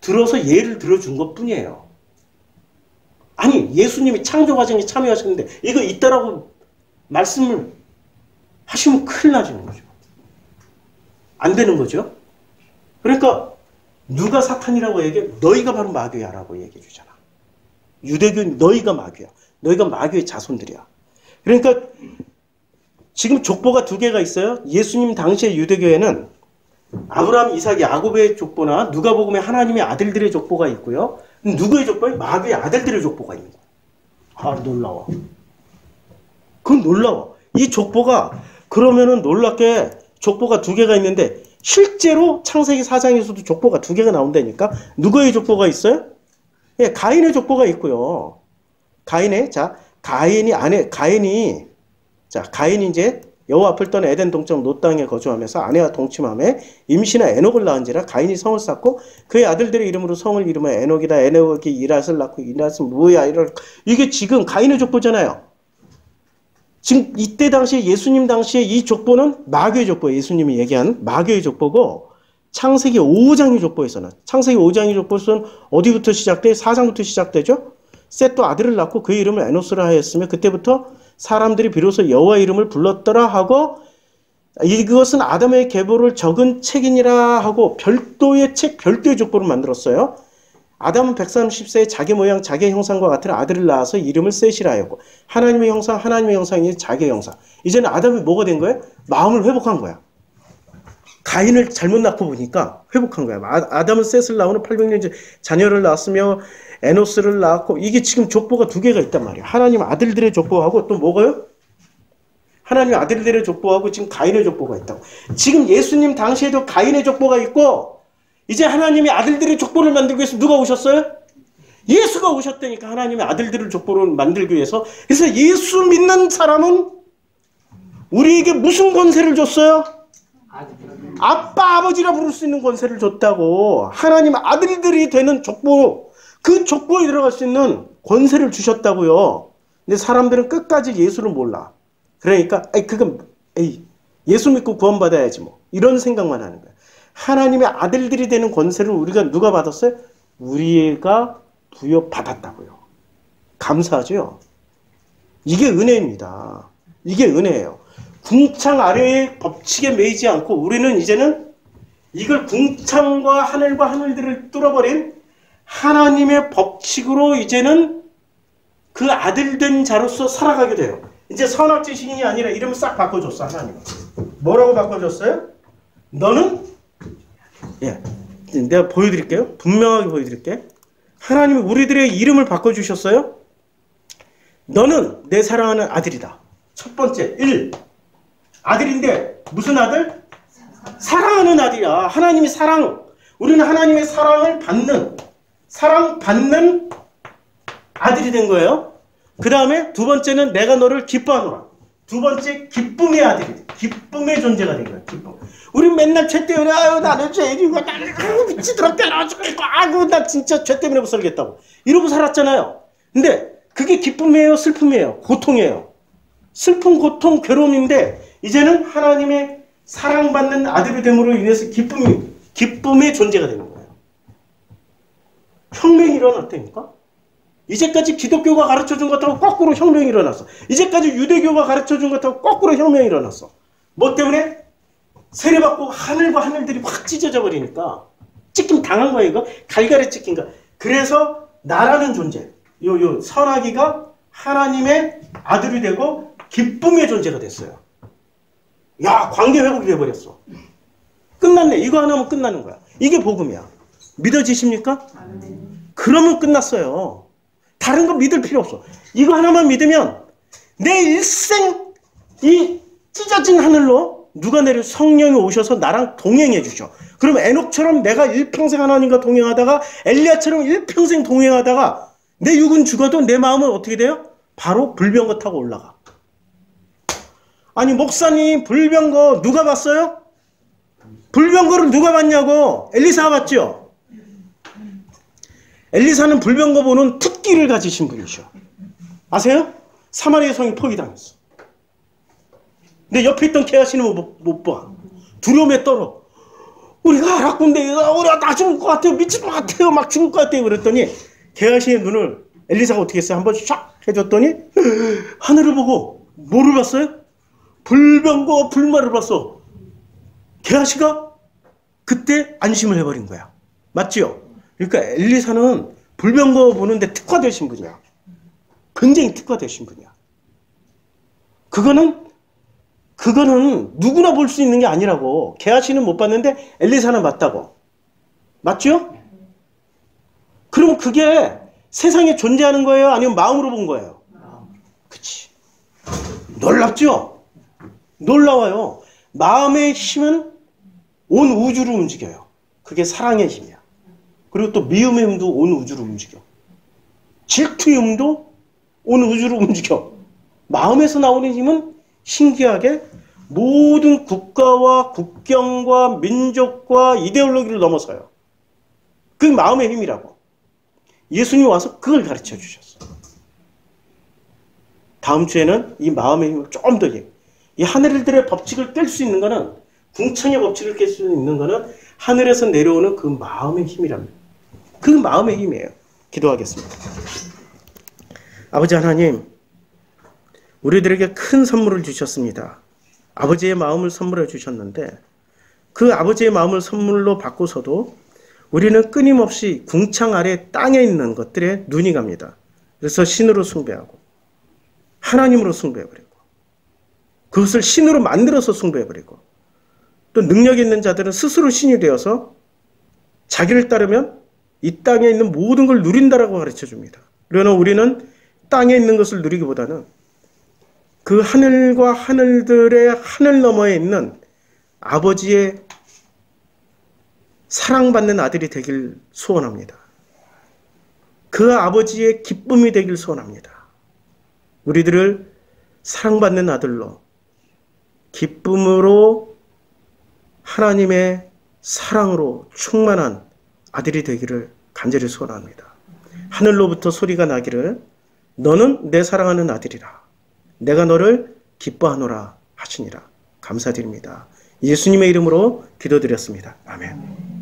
들어서 예를 들어준 것뿐이에요. 아니, 예수님이 창조 과정에 참여하셨는데 이거 있다라고 말씀을 하시면 큰일 나지는 거죠. 안 되는 거죠. 그러니까 누가 사탄이라고 얘기해? 너희가 바로 마귀야라고 얘기해 주잖아. 유대교인 너희가 마귀야. 너희가 마귀의 자손들이야. 그러니까 지금 족보가 두 개가 있어요. 예수님 당시의 유대교회는 아브라함, 이삭, 야곱의 족보나 누가복음에 하나님의 아들들의 족보가 있고요. 누구의 족보에? 마귀의 아들들의 족보가 있는 거예요. 아, 놀라워. 그건 놀라워. 이 족보가 그러면은 놀랍게 족보가 두 개가 있는데 실제로 창세기 4장에서도 족보가 두 개가 나온다니까. 누구의 족보가 있어요? 예, 가인의 족보가 있고요. 가인이 이제 여호와 앞을 떠나 에덴 동쪽 롯 땅에 거주하면서 아내와 동침함에 임신한 에녹을 낳은지라 가인이 성을 쌓고 그의 아들들의 이름으로 성을 이름하여 에녹이다. 에녹이 이랏을 낳고 이랏은 뭐야? 이게 지금 가인의 족보잖아요. 지금 이때 당시에 예수님 당시에 이 족보는 마귀의 족보예요. 예수님이 얘기한 마귀의 족보고 창세기 5장의 족보에서는 창세기 5장의 족보에서는 어디부터 시작돼? 4장부터 시작되죠. 셋도 아들을 낳고 그의 이름을 에노스라 하였으며 그때부터 사람들이 비로소 여호와 이름을 불렀더라 하고 이것은 아담의 계보를 적은 책이니라 하고 별도의 책, 별도의 족보를 만들었어요. 아담은 130세에 자기 모양, 자기 형상과 같은 아들을 낳아서 이름을 셋이라 하였고 하나님의 형상, 하나님의 형상이 자기의 형상. 이제는 아담이 뭐가 된 거예요? 마음을 회복한 거야. 가인을 잘못 낳고 보니까 회복한 거야. 아담은 셋을 낳으면 800년 자녀를 낳았으며 에노스를 낳았고 이게 지금 족보가 두 개가 있단 말이야. 하나님 아들들의 족보하고 또 뭐가요? 하나님 아들들의 족보하고 지금 가인의 족보가 있다고. 지금 예수님 당시에도 가인의 족보가 있고 이제 하나님의 아들들의 족보를 만들기 위해서 누가 오셨어요? 예수가 오셨다니까. 하나님의 아들들의 족보를 만들기 위해서. 그래서 예수 믿는 사람은 우리에게 무슨 권세를 줬어요? 아빠, 아버지라 부를 수 있는 권세를 줬다고. 하나님 아들들이 되는 족보, 그 족보에 들어갈 수 있는 권세를 주셨다고요. 근데 사람들은 끝까지 예수를 몰라. 그러니까 예수 믿고 구원받아야지 뭐. 이런 생각만 하는 거야. 하나님의 아들들이 되는 권세를 우리가 누가 받았어요? 우리가 부여받았다고요. 감사하죠? 이게 은혜입니다. 이게 은혜예요. 궁창 아래의 법칙에 매이지 않고 우리는 이제는 이걸 궁창과 하늘과 하늘들을 뚫어버린 하나님의 법칙으로 이제는 그 아들된 자로서 살아가게 돼요. 이제 선악지식인이 아니라 이름을 싹 바꿔줬어. 하나님은. 뭐라고 바꿔줬어요? 너는 내가 보여드릴게요. 분명하게 보여드릴게. 하나님이 우리들의 이름을 바꿔주셨어요. 너는 내 사랑하는 아들이다. 첫 번째 1. 아들인데 무슨 아들? 사랑하는 아들이야. 하나님이 우리는 하나님의 사랑받는 아들이 된 거예요. 그 다음에 두 번째는 내가 너를 기뻐하노라. 두 번째 기쁨의 아들이, 기쁨의 존재가 된 거예요. 기쁨. 우리 맨날 죄 때문에 나는 죄인이고 나는 미치도록 때려 죽겠고 나 진짜 죄 때문에 못 살겠다고 이러고 살았잖아요. 근데 그게 기쁨이에요, 슬픔이에요, 고통이에요. 슬픔, 고통, 괴로움인데 이제는 하나님의 사랑받는 아들이 됨으로 인해서 기쁨의 존재가 되는 거예요. 혁명이 일어났다니까? 이제까지 기독교가 가르쳐준 것하고 거꾸로 혁명이 일어났어. 이제까지 유대교가 가르쳐준 것하고 거꾸로 혁명이 일어났어. 뭐 때문에? 세례받고 하늘과 하늘들이 확 찢어져 버리니까 찍힘 당한 거야 이거. 갈갈이 찍힌 거야. 그래서 나라는 존재, 요 선하기가 하나님의 아들이 되고 기쁨의 존재가 됐어요. 야, 관계 회복이 돼버렸어. 끝났네. 이거 하나면 끝나는 거야. 이게 복음이야. 믿어지십니까? 그러면 끝났어요. 다른 거 믿을 필요 없어. 이거 하나만 믿으면 내 일생 이 찢어진 하늘로 누가 내려 성령이 오셔서 나랑 동행해 주셔. 그럼 에녹처럼 내가 일평생 하나님과 동행하다가 엘리야처럼 일평생 동행하다가 내 육은 죽어도 내 마음은 어떻게 돼요? 바로 불병거 타고 올라가. 아니 목사님 불병거 누가 봤어요? 불병거를 누가 봤냐고. 엘리사가 봤죠? 엘리사는 불병거 보는 특기를 가지신 분이셔. 아세요? 사마리아 성이 포위당했어. 근데 옆에 있던 게하시는 못 봐. 두려움에 떨어. 우리가 아랍군데 우리가 다 죽을 것 같아요. 미칠 것 같아요. 막 죽을 것 같아요. 그랬더니 게하시의 눈을 엘리사가 어떻게 했어요? 한번 샥 해줬더니 하늘을 보고 뭐를 봤어요? 불병거 불말을 봤어. 게하시가 그때 안심을 해버린 거야. 맞지요? 그러니까 엘리사는 불병거 보는데 특화되신 분이야. 굉장히 특화되신 분이야. 그거는 그거는 누구나 볼 수 있는 게 아니라고. 게하시는 못 봤는데 엘리사는 봤다고. 맞죠? 그럼 그게 세상에 존재하는 거예요? 아니면 마음으로 본 거예요? 그치. 놀랍죠? 놀라워요. 마음의 힘은 온 우주를 움직여요. 그게 사랑의 힘이야. 그리고 또 미움의 힘도 온 우주를 움직여. 질투의 힘도 온 우주를 움직여. 마음에서 나오는 힘은 신기하게 모든 국가와 국경과 민족과 이데올로기를 넘어서요. 그게 마음의 힘이라고. 예수님이 와서 그걸 가르쳐 주셨어요. 다음 주에는 이 마음의 힘을 조금 더 이 하늘들의 법칙을 깰 수 있는 거는, 궁창의 법칙을 깰 수 있는 거는 하늘에서 내려오는 그 마음의 힘이랍니다. 그 마음의 힘이에요. 기도하겠습니다. 아버지 하나님, 우리들에게 큰 선물을 주셨습니다. 아버지의 마음을 선물해 주셨는데 그 아버지의 마음을 선물로 받고서도 우리는 끊임없이 궁창 아래 땅에 있는 것들에 눈이 갑니다. 그래서 신으로 숭배하고 하나님으로 숭배해버리고 그것을 신으로 만들어서 숭배해버리고 또 능력 있는 자들은 스스로 신이 되어서 자기를 따르면 이 땅에 있는 모든 걸 누린다라고 가르쳐줍니다. 그러나 우리는 땅에 있는 것을 누리기보다는 그 하늘과 하늘들의 하늘 너머에 있는 아버지의 사랑받는 아들이 되길 소원합니다. 그 아버지의 기쁨이 되길 소원합니다. 우리들을 사랑받는 아들로, 기쁨으로, 하나님의 사랑으로 충만한 아들이 되기를 간절히 소원합니다. 하늘로부터 소리가 나기를 너는 내 사랑하는 아들이라, 내가 너를 기뻐하노라 하시니라. 감사드립니다. 예수님의 이름으로 기도드렸습니다. 아멘.